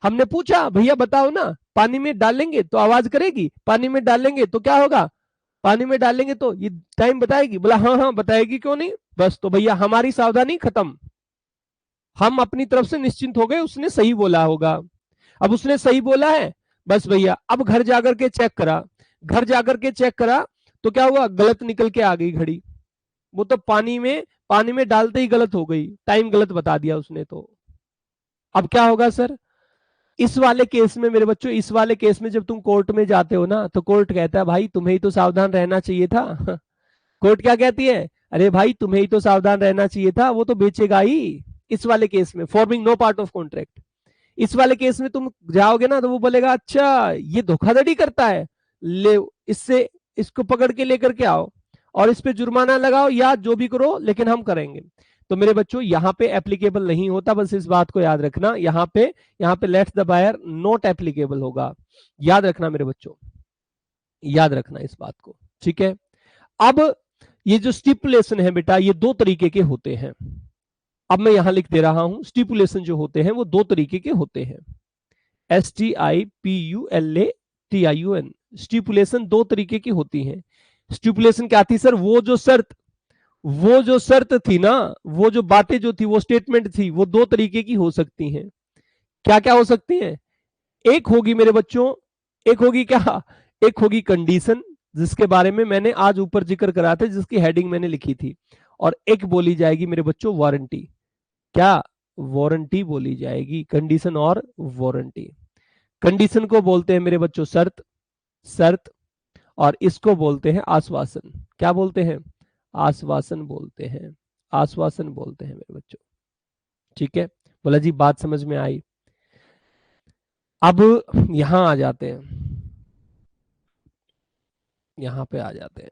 हमने पूछा भैया बताओ ना, पानी में डालेंगे तो आवाज करेगी, पानी में डालेंगे तो क्या होगा, पानी में डालेंगे तो ये टाइम बताएगी? बोला हाँ हाँ बताएगी, क्यों नहीं, बस तो भैया हमारी सावधानी खत्म, हम अपनी तरफ से निश्चिंत हो गए, उसने सही बोला होगा। अब उसने सही बोला है, बस भैया अब घर जाकर के चेक करा, घर जाकर के चेक करा तो क्या हुआ, गलत निकल के आ गई घड़ी। वो तो पानी में डालते ही गलत हो गई, टाइम गलत बता दिया उसने तो। अब क्या होगा सर, इस वाले केस में मेरे बच्चों, इस वाले केस में जब तुम कोर्ट में जाते हो ना, तो कोर्ट कहता है भाई तुम्हें ही तो सावधान रहना चाहिए था। कोर्ट क्या कहती है, अरे भाई तुम्हें ही तो सावधान रहना चाहिए था, वो तो बेचेगा ही। इस वाले केस में forming no part of contract, इस वाले केस में तुम जाओगे ना तो वो बोलेगा अच्छा ये धोखाधड़ी करता है, ले इससे, इसको पकड़ के लेकर के आओ और इस पे जुर्माना लगाओ या जो भी करो, लेकिन हम करेंगे। तो मेरे बच्चों यहाँ पे एप्लीकेबल नहीं होता, बस इस बात को याद रखना, यहाँ पे let's the buyer not applicable होगा, याद रखना मेरे बच्चों, याद रखना इस बात को, ठीक है। अब ये जो स्टिपुलेशन है बेटा, ये दो तरीके के होते हैं। अब मैं यहां लिख दे रहा हूं, स्टिपुलेशन जो होते हैं वो दो तरीके के होते हैं, STIPULATIUN, स्टिपुलेशन दो तरीके की होती है। स्टिपुलेशन क्या थी सर, वो जो शर्त, वो जो शर्त थी ना, वो जो बातें जो थी, वो स्टेटमेंट थी, वो दो तरीके की हो सकती हैं। क्या क्या हो सकती हैं, एक होगी मेरे बच्चों, एक होगी क्या, एक होगी कंडीशन, जिसके बारे में मैंने आज ऊपर जिक्र करा था, जिसकी हेडिंग मैंने लिखी थी, और एक बोली जाएगी मेरे बच्चों वारंटी। क्या, वारंटी बोली जाएगी, कंडीशन और वारंटी। कंडीशन को बोलते हैं मेरे बच्चों शर्त, शर्त, और इसको बोलते हैं आश्वासन। क्या बोलते हैं, आश्वासन बोलते हैं, आश्वासन बोलते हैं मेरे बच्चों, ठीक है। बोला जी बात समझ में आई। अब यहां आ जाते हैं, यहां पे आ जाते हैं,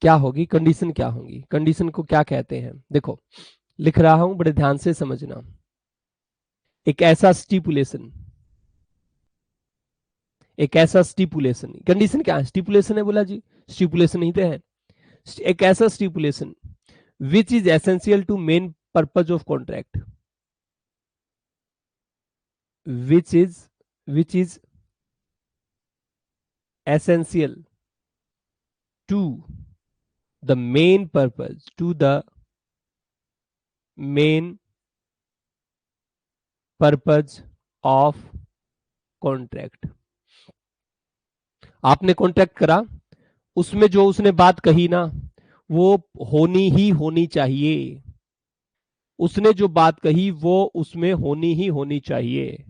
क्या होगी कंडीशन, क्या होगी कंडीशन को क्या कहते हैं, देखो लिख रहा हूं, बड़े ध्यान से समझना। एक ऐसा स्टिपुलेशन, एक ऐसा स्टिपुलेशन, कंडीशन क्या है, स्टिपुलेशन है, बोला जी स्टिपुलेशन ही तो है। एक ऐसा stipulation which is essential to main purpose of contract, which is essential to the main purpose, to the main purpose of contract. आपने कॉन्ट्रैक्ट करा, उसमें जो उसने बात कही ना वो होनी ही होनी चाहिए। उसने जो बात कही वो उसमें होनी ही होनी चाहिए।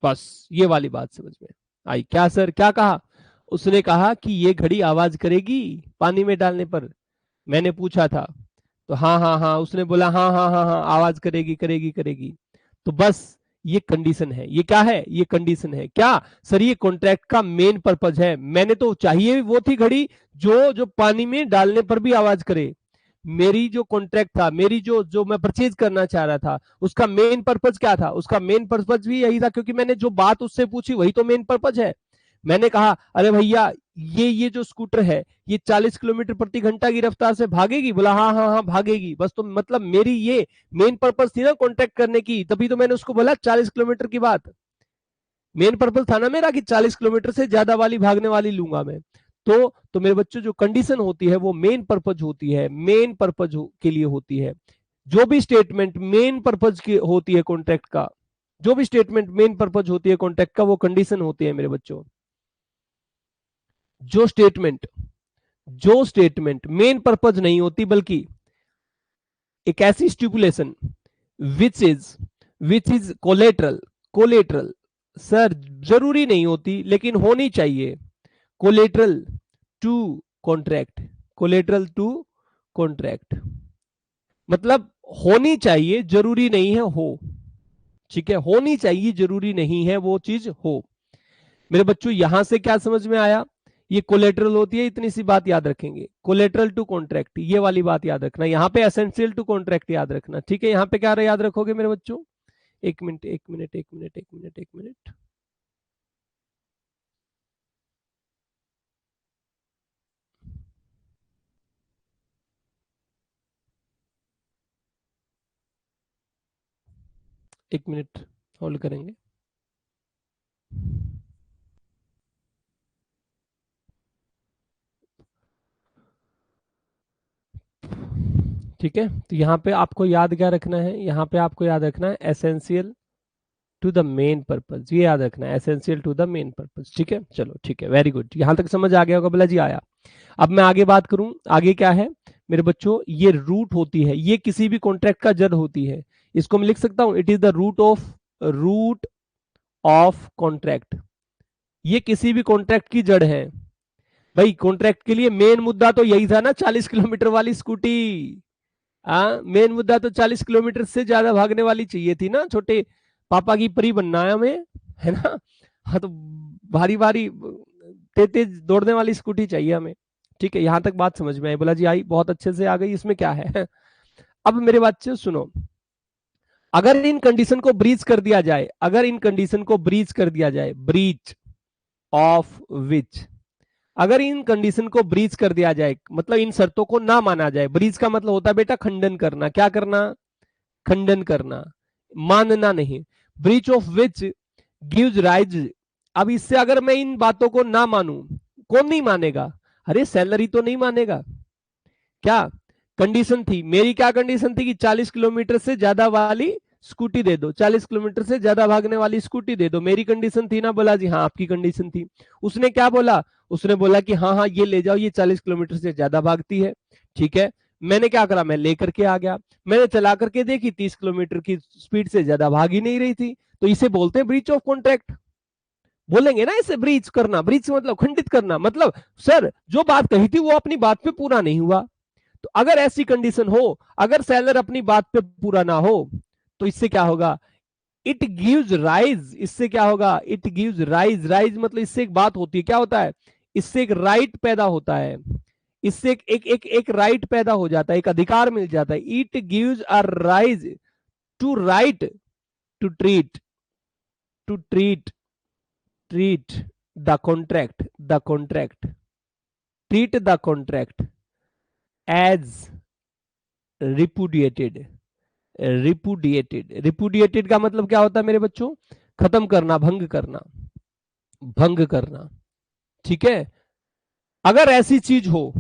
बस ये वाली बात समझ में आई। क्या सर क्या कहा? उसने कहा कि ये घड़ी आवाज करेगी पानी में डालने पर। मैंने पूछा था तो हाँ हाँ हाँ, उसने बोला हाँ हाँ हाँ हाँ आवाज करेगी करेगी करेगी। तो बस ये कंडीशन है। ये क्या है? ये कंडीशन है। क्या सर? ये कॉन्ट्रैक्ट का मेन पर्पज है। मैंने तो चाहिए वो थी घड़ी जो जो पानी में डालने पर भी आवाज करे। मेरी जो कॉन्ट्रैक्ट था, मेरी जो जो मैं परचेज करना चाह रहा था, उसका मेन पर्पज क्या था? उसका मेन पर्पज भी यही था, क्योंकि मैंने जो बात उससे पूछी वही तो मेन पर्पज है। मैंने कहा अरे भैया ये जो स्कूटर है ये 40 किलोमीटर प्रति घंटा की रफ्तार से भागेगी? बोला हाँ हाँ हाँ भागेगी। बस तो मतलब मेरी ये मेन पर्पज थी ना कॉन्ट्रैक्ट करने की, तभी तो मैंने उसको बोला 40 किलोमीटर की बात। मेन पर्पज था ना मेरा कि 40 किलोमीटर से ज्यादा वाली भागने वाली लूंगा मैं। तो मेरे बच्चों जो कंडीशन होती है वो मेन पर्पज होती है, मेन पर्पज के लिए होती है। जो भी स्टेटमेंट मेन पर्पज की होती है कॉन्ट्रैक्ट का, जो भी स्टेटमेंट मेन पर्पज होती है कॉन्ट्रैक्ट का, वो कंडीशन होती है मेरे बच्चों। जो स्टेटमेंट जो स्टेटमेंट मेन पर्पज नहीं होती बल्कि एक ऐसी stipulation which is collateral. Collateral sir जरूरी नहीं होती लेकिन होनी चाहिए। Collateral to contract. Collateral to contract मतलब होनी चाहिए, जरूरी नहीं है हो। ठीक है, होनी चाहिए, जरूरी नहीं है वो चीज हो। मेरे बच्चों यहां से क्या समझ में आया? ये कोलेटरल होती है, इतनी सी बात याद रखेंगे। कोलेटरल टू कॉन्ट्रैक्ट ये वाली बात याद रखना। यहाँ पे एसेंशियल टू कॉन्ट्रैक्ट याद रखना। ठीक है, यहाँ पे क्या याद रखोगे मेरे बच्चों? एक मिनट एक मिनट एक मिनट एक मिनट एक मिनट। एक मिनट होल्ड करेंगे। ठीक है, तो यहाँ पे आपको याद क्या रखना है? यहाँ पे आपको याद रखना है essential to the main purpose. ये याद रखना है, essential to the main purpose. ठीक है, चलो ठीक है, वेरी गुड। यहाँ तक समझ आ गया होगा? बोला जी आया। अब मैं आगे बात करूं, आगे क्या है मेरे बच्चों? ये रूट होती है, ये किसी भी कॉन्ट्रैक्ट का जड़ होती है। इसको मैं लिख सकता हूं, it is the root of contract. ये किसी भी कॉन्ट्रैक्ट की जड़ है। भाई कॉन्ट्रैक्ट के लिए मेन मुद्दा तो यही था ना, 40 किलोमीटर वाली स्कूटी। हाँ, मेन मुद्दा तो 40 किलोमीटर से ज्यादा भागने वाली चाहिए थी ना, छोटे पापा की परी बनना है हमें, है ना? हाँ तो भारी भारी तेज तेज दौड़ने वाली स्कूटी चाहिए हमें। ठीक है, यहां तक बात समझ में आई? बोला जी आई, बहुत अच्छे से आ गई। इसमें क्या है? अब मेरे बच्चे सुनो, अगर इन कंडीशन को ब्रीच कर दिया जाए, अगर इन कंडीशन को ब्रीच कर दिया जाए, ब्रीच ऑफ विच, अगर इन कंडीशन को ब्रीच कर दिया जाए मतलब इन शर्तों को ना माना जाए। ब्रीच का मतलब होता है बेटा खंडन करना। क्या करना? खंडन करना, मानना नहीं। Breach of which gives rise. अब इससे अगर मैं इन बातों को ना मानूं, कौन नहीं मानेगा? अरे सैलरी तो नहीं मानेगा क्या? कंडीशन थी मेरी, क्या कंडीशन थी? कि 40 किलोमीटर से ज्यादा वाली स्कूटी दे दो, 40 किलोमीटर से ज्यादा भागने वाली स्कूटी दे दो, मेरी कंडीशन थी ना? बोला जी हाँ आपकी कंडीशन थी। उसने क्या बोला? उसने बोला कि हाँ हाँ ये ले जाओ, ये 40 किलोमीटर से ज्यादा भागती है। ठीक है, मैंने क्या करा? मैं लेकर के आ गया, मैंने चला करके देखी 30 किलोमीटर की स्पीड से ज्यादा भाग ही नहीं रही थी। तो इसे बोलते हैं ब्रीच ऑफ कॉन्ट्रैक्ट। बोलेंगे ना इसे ब्रीच करना। ब्रीच मतलब खंडित करना, मतलब सर जो बात कही थी वो अपनी बात पे पूरा नहीं हुआ। तो अगर ऐसी कंडीशन हो, अगर सेलर अपनी बात पे पूरा ना हो, तो इससे क्या होगा? It gives rise. इससे क्या होगा? It gives rise. राइज मतलब इससे एक बात होती है, क्या होता है? इससे एक राइट पैदा होता है। इससे एक राइट पैदा हो जाता है, एक अधिकार मिल जाता है। It gives a rise to right to treat, to treat treat the contract, the contract, treat the contract as repudiated. Repudiated, repudiated का मतलब क्या होता है मेरे बच्चों? खत्म करना, भंग करना, भंग करना। ठीक है, अगर ऐसी चीज हो,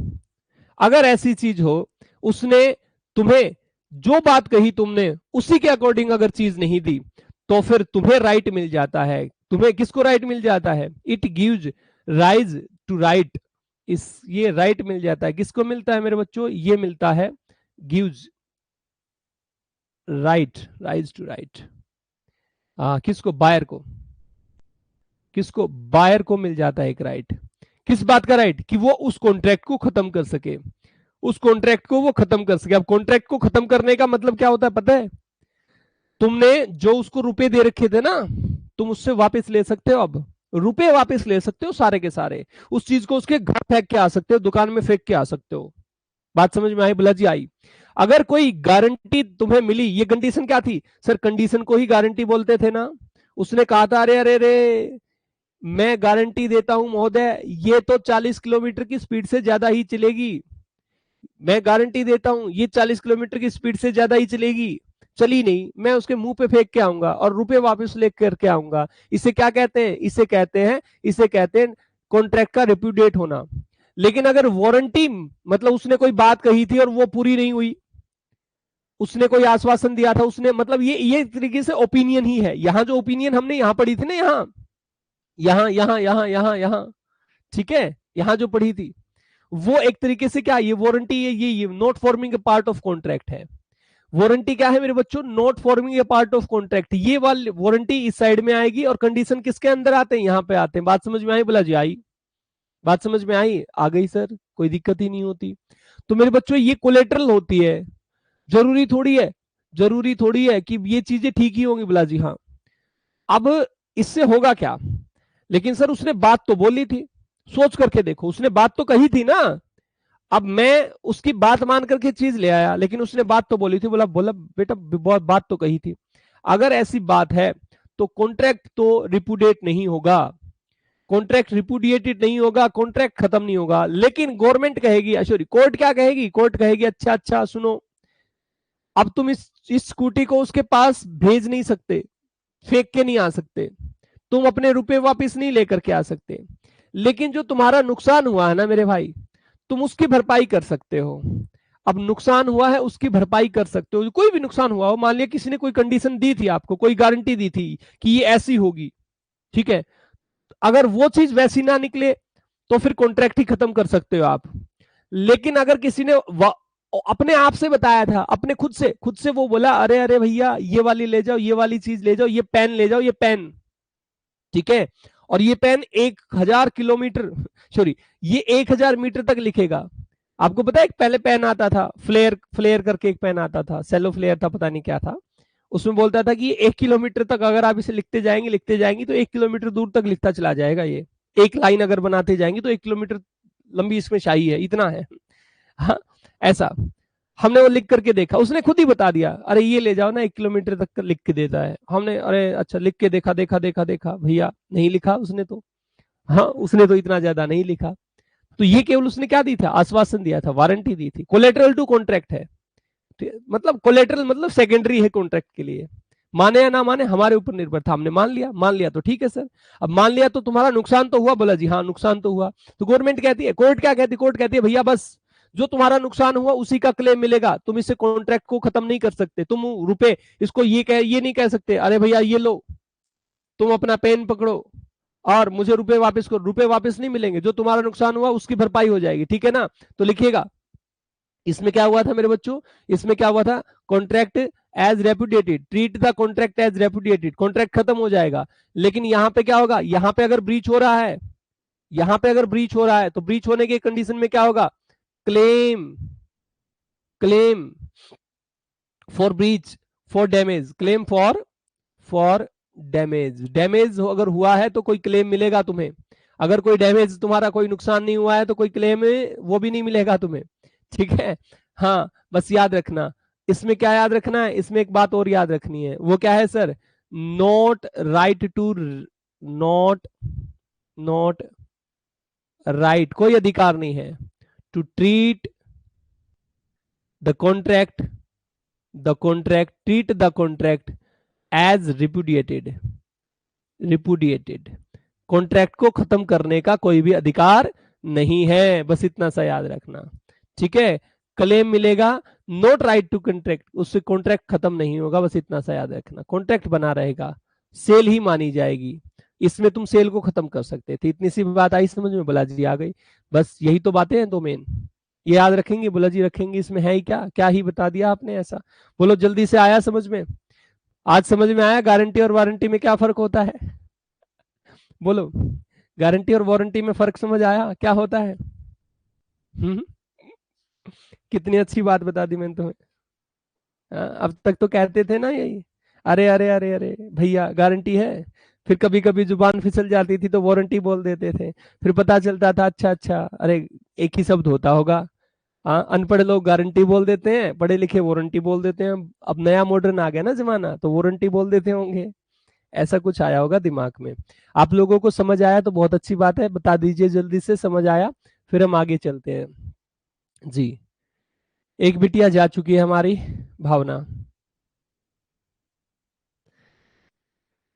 अगर ऐसी चीज हो, उसने तुम्हें जो बात कही तुमने उसी के अकॉर्डिंग अगर चीज नहीं दी तो फिर तुम्हें राइट मिल जाता है। तुम्हें किसको राइट मिल जाता है? It gives rise to right. ये राइट मिल जाता है। किसको मिलता है मेरे बच्चों? ये मिलता है gives right, rise to right. किसको? बायर को। किसको? बायर को मिल जाता है एक राइट। किस बात का राइट? कि वो उस कॉन्ट्रैक्ट को खत्म कर सके, उस कॉन्ट्रैक्ट को वो खत्म कर सके। अब कॉन्ट्रैक्ट को खत्म करने का मतलब क्या होता है पता है? तुमने जो उसको रुपए दे रखे थे ना, तुम उससे वापस ले सकते हो। अब रुपए वापस ले सकते हो सारे के सारे। उस चीज को उसके घर फेंक के आ सकते हो, दुकान में फेंक के आ सकते हो। बात समझ में आई? बुला जी आई। अगर कोई गारंटी तुम्हें मिली, ये कंडीशन क्या थी सर? कंडीशन को ही गारंटी बोलते थे ना। उसने कहा था अरे अरे अरे मैं गारंटी देता हूं महोदय, ये तो 40 किलोमीटर की स्पीड से ज्यादा ही चलेगी। मैं गारंटी देता हूं ये 40 किलोमीटर की स्पीड से ज्यादा ही चलेगी। चली नहीं, मैं उसके मुंह पे फेंक के आऊंगा और रुपए वापस लेकर के आऊंगा। इसे क्या कहते हैं? इसे कहते हैं कॉन्ट्रैक्ट का रिप्यूडिएट होना। लेकिन अगर वारंटी, मतलब उसने कोई बात कही थी और वो पूरी नहीं हुई, उसने कोई आश्वासन दिया था, उसने, मतलब ये तरीके से ओपिनियन ही है। यहां जो ओपिनियन हमने यहां पढ़ी थी ना, यहां, ठीक है, यहां जो पढ़ी थी वो एक तरीके से क्या, ये वारंटी है, ये not forming a part of contract है। वारंटी क्या है मेरे बच्चों? Not forming a part of contract. ये वाली वारंटी इस साइड में आएगी और कंडीशन किसके अंदर आते हैं? यहां पे आते हैं। बात समझ में आई? बोला जी आई। बात समझ में आई? आ गई सर, कोई दिक्कत ही नहीं होती। तो मेरे बच्चों ये कोलेटरल होती है। जरूरी थोड़ी है, जरूरी थोड़ी है कि ये चीजें ठीक ही होंगी। बोला जी हाँ। अब इससे होगा क्या? लेकिन सर उसने बात तो बोली थी। सोच करके देखो, उसने बात तो कही थी ना। अब मैं उसकी बात मान करके चीज ले आया, लेकिन उसने बात तो बोली थी। बोला बोला बेटा बहुत बात तो कही थी। अगर ऐसी बात है तो कॉन्ट्रैक्ट तो रिपुडिएट नहीं होगा। कॉन्ट्रैक्ट रिपुडिएटेड नहीं होगा, कॉन्ट्रैक्ट खत्म नहीं होगा। लेकिन गवर्नमेंट कहेगी, सॉरी कोर्ट क्या कहेगी? कोर्ट कहेगी अच्छा अच्छा सुनो, अब तुम इस स्कूटी को उसके पास भेज नहीं सकते, फेंक के नहीं आ सकते, तुम अपने रुपए वापस नहीं लेकर के आ सकते। लेकिन जो तुम्हारा नुकसान हुआ है ना मेरे भाई, तुम उसकी भरपाई कर सकते हो। अब नुकसान हुआ है उसकी भरपाई कर सकते हो। कोई भी नुकसान हुआ हो, मान लिया किसी ने कोई कंडीशन दी थी आपको, कोई गारंटी दी थी कि ये ऐसी होगी, ठीक है, अगर वो चीज वैसी ना निकले तो फिर कॉन्ट्रैक्ट ही खत्म कर सकते हो आप। लेकिन अगर किसी ने अपने आप से बताया था, अपने खुद से वो बोला अरे अरे भैया ये वाली ले जाओ, ये वाली चीज ले जाओ, ये पेन ले जाओ, ये पेन, ठीक है, और ये पेन 1000 किलोमीटर, सॉरी ये 1000 मीटर तक लिखेगा। आपको पता है एक पहले पेन आता था, फ्लेयर फ्लेयर करके एक पेन आता था, सेलो फ्लेयर था, पता नहीं क्या था। उसमें बोलता था कि 1 किलोमीटर तक अगर आप इसे लिखते जाएंगे तो 1 किलोमीटर दूर तक लिखता चला जाएगा। ये एक लाइन अगर बनाते जाएंगे तो 1 किलोमीटर लंबी इसमें शाही है, इतना है। हाँ, ऐसा हमने वो लिख करके देखा, उसने खुद ही बता दिया अरे ये ले जाओ ना, 1 किलोमीटर तक लिख के देता है। हमने अरे अच्छा लिख के देखा, देखा भैया नहीं लिखा उसने तो। हाँ उसने तो इतना ज्यादा नहीं लिखा। तो ये केवल उसने क्या दी था? आश्वासन दिया था, वारंटी दी थी। कोलेटरल टू कॉन्ट्रैक्ट है, मतलब कोलेटरल मतलब सेकेंडरी है कॉन्ट्रैक्ट के लिए। माने या ना माने हमारे ऊपर निर्भर था, हमने मान लिया तो ठीक है सर। अब मान लिया तो तुम्हारा नुकसान तो हुआ? बोला जी हाँ नुकसान तो हुआ। तो गवर्नमेंट कहती है, कोर्ट क्या कहती है? कोर्ट कहती है भैया बस जो तुम्हारा नुकसान हुआ उसी का क्लेम मिलेगा, तुम इससे कॉन्ट्रैक्ट को खत्म नहीं कर सकते। तुम रुपए इसको ये नहीं कह सकते अरे भैया ये लो तुम अपना पेन पकड़ो और मुझे रुपए वापस करो। रुपए वापस नहीं मिलेंगे, जो तुम्हारा नुकसान हुआ उसकी भरपाई हो जाएगी, ठीक है ना? तो लिखिएगा इसमें क्या हुआ था मेरे बच्चों, इसमें क्या हुआ था? Contract as repudiated, treat the contract as repudiated, contract खत्म हो जाएगा। लेकिन यहां पे क्या होगा? यहां पे अगर ब्रीच हो रहा है, यहां पे अगर ब्रीच हो रहा है तो ब्रीच होने के कंडीशन में क्या होगा? Claim, claim for breach, for damage, claim for damage. Damage अगर हुआ है तो कोई क्लेम मिलेगा तुम्हें। अगर कोई डैमेज, तुम्हारा कोई नुकसान नहीं हुआ है तो कोई क्लेम वो भी नहीं मिलेगा तुम्हें, ठीक है? हाँ बस याद रखना, इसमें क्या याद रखना है? इसमें एक बात और याद रखनी है, वो क्या है sir? Not right to, not not right, कोई अधिकार नहीं है to treat the contract, treat the contract as repudiated, contract को खत्म करने का कोई भी अधिकार नहीं है। बस इतना सा याद रखना, ठीक है? क्लेम मिलेगा नॉट राइट टू कॉन्ट्रैक्ट, उससे कॉन्ट्रैक्ट खत्म नहीं होगा, बस इतना सा याद रखना, कॉन्ट्रैक्ट बना रहेगा, सेल ही मानी जाएगी। इसमें तुम सेल को खत्म कर सकते थे। इतनी सी बात आई समझ में? बोला जी आ गई। बस यही तो बातें हैं दो मेन, ये याद रखेंगे। बोला जी रखेंगे, इसमें है ही क्या, क्या ही बता दिया आपने ऐसा। बोलो जल्दी से, आया समझ में? आज समझ में आया गारंटी और वारंटी में क्या फर्क होता है? बोलो, गारंटी और वारंटी में फर्क समझ आया क्या होता है? हम्म, कितनी अच्छी बात बता दी मैंने तुम्हें। अब तक तो कहते थे ना यही, अरे अरे अरे अरे भैया गारंटी है, फिर कभी कभी जुबान फिसल जाती थी तो वारंटी बोल देते थे, फिर पता चलता था अच्छा अच्छा अरे एक ही शब्द होता होगा। हाँ, अनपढ़ लोग गारंटी बोल देते हैं, पढ़े लिखे वारंटी बोल देते हैं। अब नया मॉडर्न आ गया ना जमाना, तो वारंटी बोल देते होंगे। ऐसा कुछ आया होगा दिमाग में। आप लोगों को समझ आया तो बहुत अच्छी बात है, बता दीजिए जल्दी से समझ आया, फिर हम आगे चलते हैं जी। एक बिटिया जा चुकी है हमारी, भावना।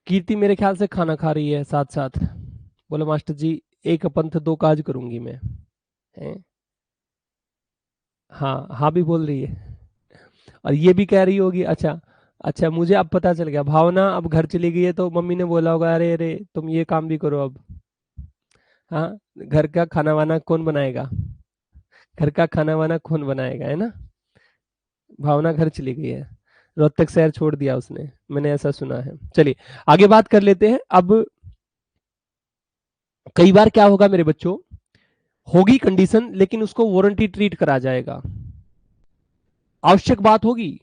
कीर्ति मेरे ख्याल से खाना खा रही है साथ साथ। बोले मास्टर जी एक पंथ दो काज करूंगी मैं। हैं? हाँ हाँ भी बोल रही है, और ये भी कह रही होगी अच्छा। अच्छा मुझे अब पता चल गया, भावना अब घर चली गई है तो मम्मी ने बोला होगा अरे अरे तुम ये काम भी करो अब। हाँ, घर का खाना वाना कौन बनाएगा? घर का खाना वाना कौन बनाएगा, है ना? भावना घर चली गई है, रोहतक शहर छोड़ दिया उसने, मैंने ऐसा सुना है। चलिए आगे बात कर लेते हैं अब। कई बार क्या होगा मेरे बच्चों, होगी कंडीशन लेकिन उसको वारंटी ट्रीट करा जाएगा, आवश्यक बात होगी,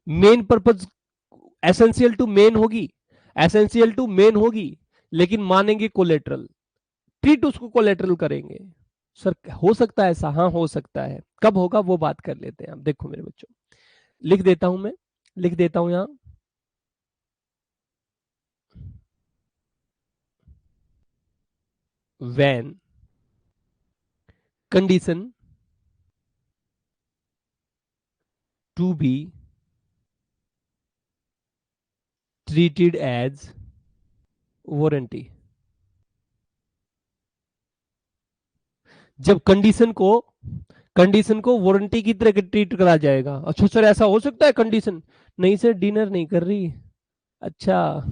main purpose, essential to main होगी, एसेंशियल टू मेन होगी, लेकिन मानेंगे कोलेटरल, ट्रीट उसको कोलेटरल करेंगे। सर हो सकता है ऐसा? हाँ हो सकता है, कब होगा वो बात कर लेते हैं। अब देखो मेरे बच्चों, लिख देता हूं मैं, लिख देता हूं यहां, when condition to be treated as warranty. जब कंडीशन को वारंटी की तरह ट्रीट करा जाएगा। अच्छा सर ऐसा हो सकता है कंडीशन? नहीं सर डिनर नहीं कर रही। अच्छा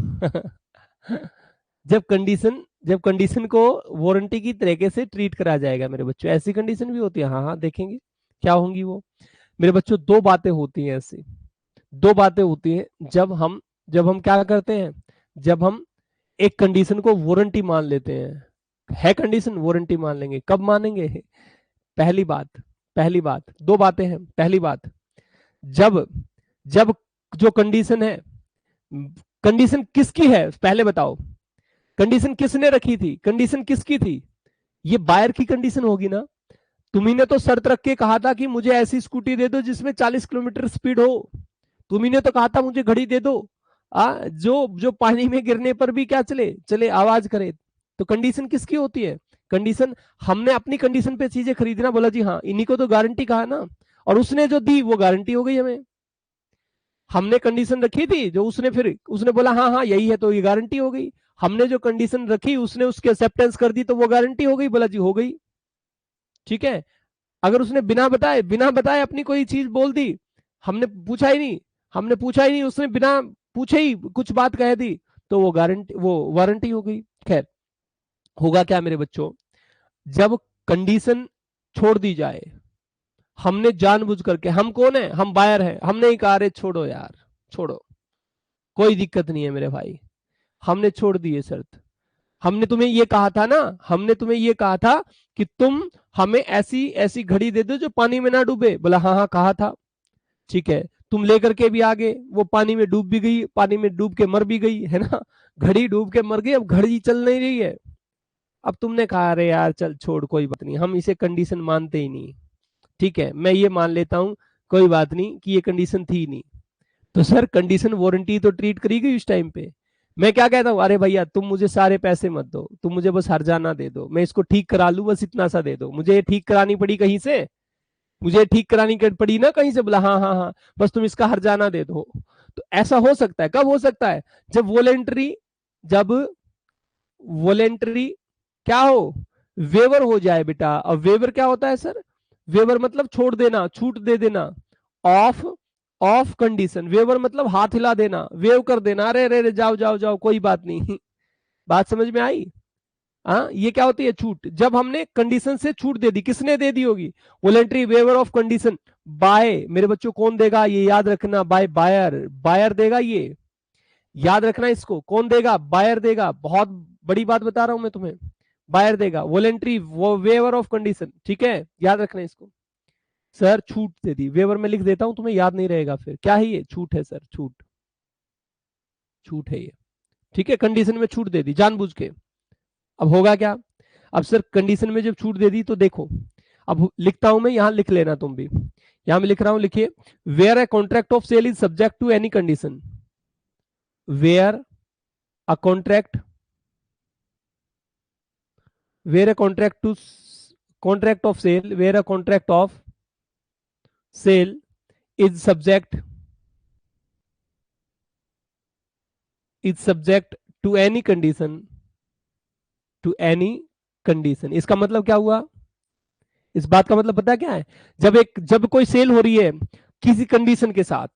जब कंडीशन को वारंटी की तरीके से ट्रीट करा जाएगा मेरे बच्चों, ऐसी कंडीशन भी होती है। हाँ हाँ देखेंगे क्या होंगी वो। मेरे बच्चों दो बातें होती हैं ऐसी, दो बातें होती हैं जब हम क्या करते हैं, जब हम एक कंडीशन को वारंटी मान लेते हैं, है कंडीशन वारंटी मान लेंगे। कब मानेंगे? पहली बात, पहली बात, दो बातें हैं। पहली बात, जब जब जो कंडीशन है, कंडीशन किसकी है पहले बताओ? कंडीशन किसने रखी थी? कंडीशन किसकी थी? ये बायर की कंडीशन होगी ना। तुम्ही ने तो शर्त रख के कहा था कि मुझे ऐसी स्कूटी दे दो जिसमें 40 किलोमीटर स्पीड हो। तुम्ही ने तो कहा था मुझे घड़ी दे दो जो जो पानी में गिरने पर भी क्या चले चले, आवाज करे। तो कंडीशन किसकी होती है? कंडीशन, हमने अपनी कंडीशन पे चीजें खरीदना, बोला जी हाँ इन्हीं को तो गारंटी कहा ना, और उसने जो दी वो गारंटी हो गई हमें। हमने कंडीशन रखी थी जो उसने, फिर उसने बोला हाँ हाँ यही है तो ये गारंटी हो गई। हमने जो कंडीशन रखी उसने उसकी एक्सेप्टेंस कर दी तो वो गारंटी हो गई। बोला जी हो गई। ठीक है। अगर उसने बिना बताए अपनी कोई चीज बोल दी, हमने पूछा ही नहीं, हमने पूछा ही नहीं, उसने बिना पूछे ही कुछ बात कह दी, तो वो गारंटी, वो वारंटी हो गई। खैर, होगा क्या मेरे बच्चों, जब कंडीशन छोड़ दी जाए, हमने जानबूझ करके, हम कौन है, हम बायर है, हमने ही कहा अरे छोड़ो यार, छोड़ो, कोई दिक्कत नहीं है मेरे भाई, हमने छोड़ दी ये शर्त। हमने तुम्हें ये कहा था ना, हमने तुम्हें ये कहा था कि तुम हमें ऐसी ऐसी घड़ी दे दो जो पानी में ना डूबे। बोला हाँ हाँ कहा था। ठीक है, तुम लेकर के भी आ गए, वो पानी में डूब भी गई, पानी में डूब के मर भी गई, है ना? घड़ी डूब के मर गई, अब घड़ी चल नहीं रही है। अब तुमने कहा अरे यार चल छोड़ कोई बात नहीं, हम इसे कंडीशन मानते ही नहीं। ठीक है, मैं ये मान लेता हूं कोई बात नहीं कि ये कंडीशन थी नहीं। तो सर कंडीशन वारंटी तो ट्रीट करी गई उस टाइम पे। मैं क्या कहता हूँ, अरे भैया तुम मुझे सारे पैसे मत दो, तुम मुझे बस हर्जाना दे दो, मैं इसको ठीक करा लूं, बस इतना सा दे दो। मुझे ये ठीक करानी पड़ी कहीं से, मुझे ठीक करानी पड़ी ना कहीं से, बोला हाँ हाँ हाँ बस तुम इसका हर्जाना दे दो। तो ऐसा हो सकता है, कब हो सकता है? जब वॉलेंटरी, जब वॉलेंटरी क्या हो, वेवर हो जाए बेटा। अब वेवर क्या होता है सर? वेवर मतलब छोड़ देना, छूट दे देना। ऑफ ऑफ कंडीशन, वेवर मतलब हाथ हिला देना, वेव कर देना, अरे अरे जाओ जाओ जाओ कोई बात नहीं। बात समझ में आई? हाँ, ये क्या होती है छूट, जब हमने कंडीशन से छूट दे दी, किसने दे दी होगी? Voluntary waiver of condition by, मेरे बच्चों कौन देगा ये याद रखना, बाय बायर, बायर देगा ये, याद रखना इसको, कौन देगा? बायर देगा, बहुत बड़ी बात बता रहा हूं मैं तुम्हें, बायर देगा वॉलंटरी वेवर ऑफ कंडीशन, ठीक है, याद रखना इसको। सर छूट दे दी, वेवर में लिख देता हूं, तुम्हें याद नहीं रहेगा फिर, क्या है ये? छूट है सर, छूट, छूट है ये, ठीक है, कंडीशन में छूट दे दी जानबूझ के। अब होगा क्या? अब सर कंडीशन में जब छूट दे दी तो देखो, अब लिखता हूं मैं, यहां लिख लेना तुम भी, यहां मैं लिख रहा हूं, लिखिए, where a contract of sale is subject to any condition, where a contract, where a contract to contract of sale, where a contract of sale is subject, is subject to any condition, to any condition. इसका मतलब क्या हुआ? इस बात का मतलब पता क्या है? जब कोई सेल हो रही है किसी कंडीशन के साथ,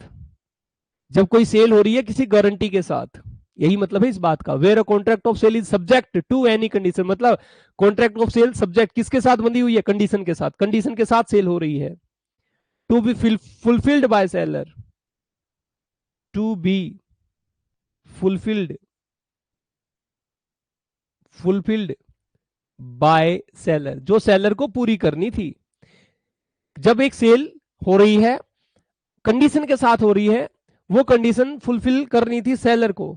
जब कोई सेल हो रही है किसी गारंटी के साथ, यही मतलब है इस बात का, where a contract of sale is subject to any condition, मतलब कॉन्ट्रैक्ट ऑफ सेल सब्जेक्ट किसके साथ बंधी हुई है? कंडीशन के साथ, कंडीशन के साथ सेल हो रही है, to be fulfilled by seller, to be fulfilled, fulfilled by seller, जो सेलर को पूरी करनी थी। जब एक सेल हो रही है कंडीशन के साथ हो रही है, वो कंडीशन फुलफिल करनी थी सेलर को,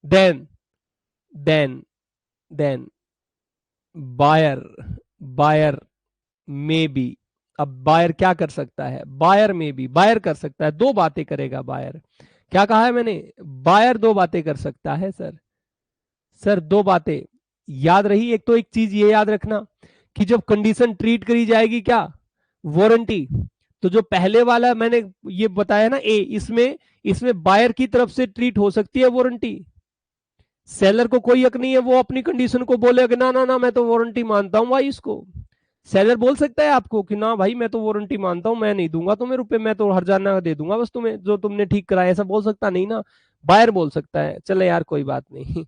then then then buyer, buyer में बी, अब बायर क्या कर सकता है? बायर में भी, बायर कर सकता है, दो बातें करेगा बायर, क्या कहा है मैंने? बायर दो बातें कर सकता है सर, सर दो बातें याद रही, एक तो एक चीज ये याद रखना कि जब कंडीशन ट्रीट करी जाएगी क्या? वारंटी, तो जो पहले वाला मैंने ये बताया ना ए, इसमें इसमें बायर की तरफ से ट्रीट हो सकती है वारंटी, सेलर को कोई हक नहीं है वो अपनी कंडीशन को बोलेगा ना ना ना मैं तो वारंटी मानता हूं भाई, इसको सेलर बोल सकता है आपको कि ना भाई मैं तो वारंटी मानता हूं, मैं नहीं दूंगा तुम्हें रुपए, मैं तो हर्जाना दे दूंगा बस तुम्हें जो तुमने ठीक कराया, ऐसा बोल सकता नहीं ना, बायर बोल सकता है, चले यार कोई बात नहीं।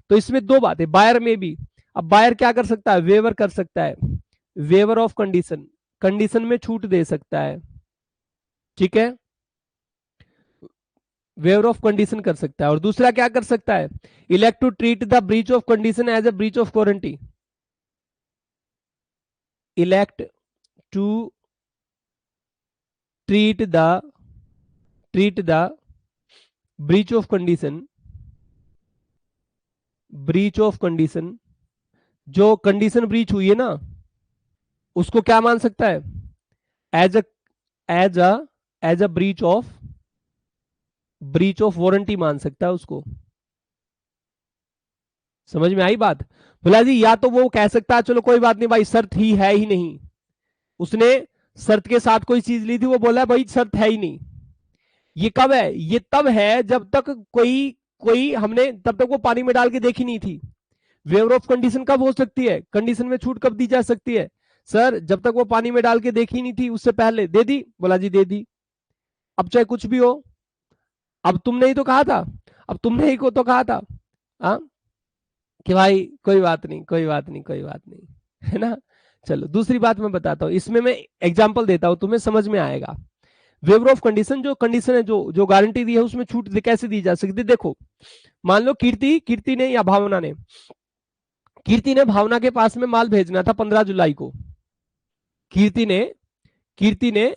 तो इसमें दो बातें, बायर में भी, अब बायर क्या कर सकता है? वेवर कर सकता है, वेवर ऑफ कंडीशन, कंडीशन में छूट दे सकता है, ठीक है, वेवर ऑफ कंडीशन कर सकता है। और दूसरा क्या कर सकता है? Elect to treat the breach of condition as a breach of warranty, elect to treat the breach of condition, breach of condition, जो कंडीशन ब्रीच हुई है ना उसको क्या मान सकता है? As a as a as a breach of warranty मान सकता है उसको। समझ में आई बात? बोला जी या तो वो कह सकता है चलो कोई बात नहीं भाई शर्त ही है ही नहीं, उसने शर्त के साथ कोई चीज ली थी, वो बोला भाई शर्त है ही नहीं, ये कब है? ये तब है जब तक कोई कोई हमने तब तक वो पानी में डाल के देखी नहीं थी। वेवर ऑफ कंडीशन कब हो सकती है? कंडीशन में छूट कब दी जा सकती है? सर जब तक वो पानी में डाल के देखी नहीं थी उससे पहले दे दी, बोला जी दे दी, अब चाहे कुछ भी हो, अब तुमने ही तो कहा था, अब तुमने ही को तो कहा था हाँ कि भाई कोई बात नहीं कोई बात नहीं कोई बात नहीं, है ना। चलो दूसरी बात मैं बताता हूं, इसमें मैं एग्जांपल देता हूं, तुम्हें समझ में आएगा। वेवर ऑफ कंडीशन, जो कंडीशन है, जो जो गारंटी दी है उसमें छूट कैसे दी जा सकती है? देखो मान लो कीर्ति ने या भावना ने, कीर्ति ने भावना के पास में माल भेजना था 15 जुलाई को, कीर्ति ने कीर्ति ने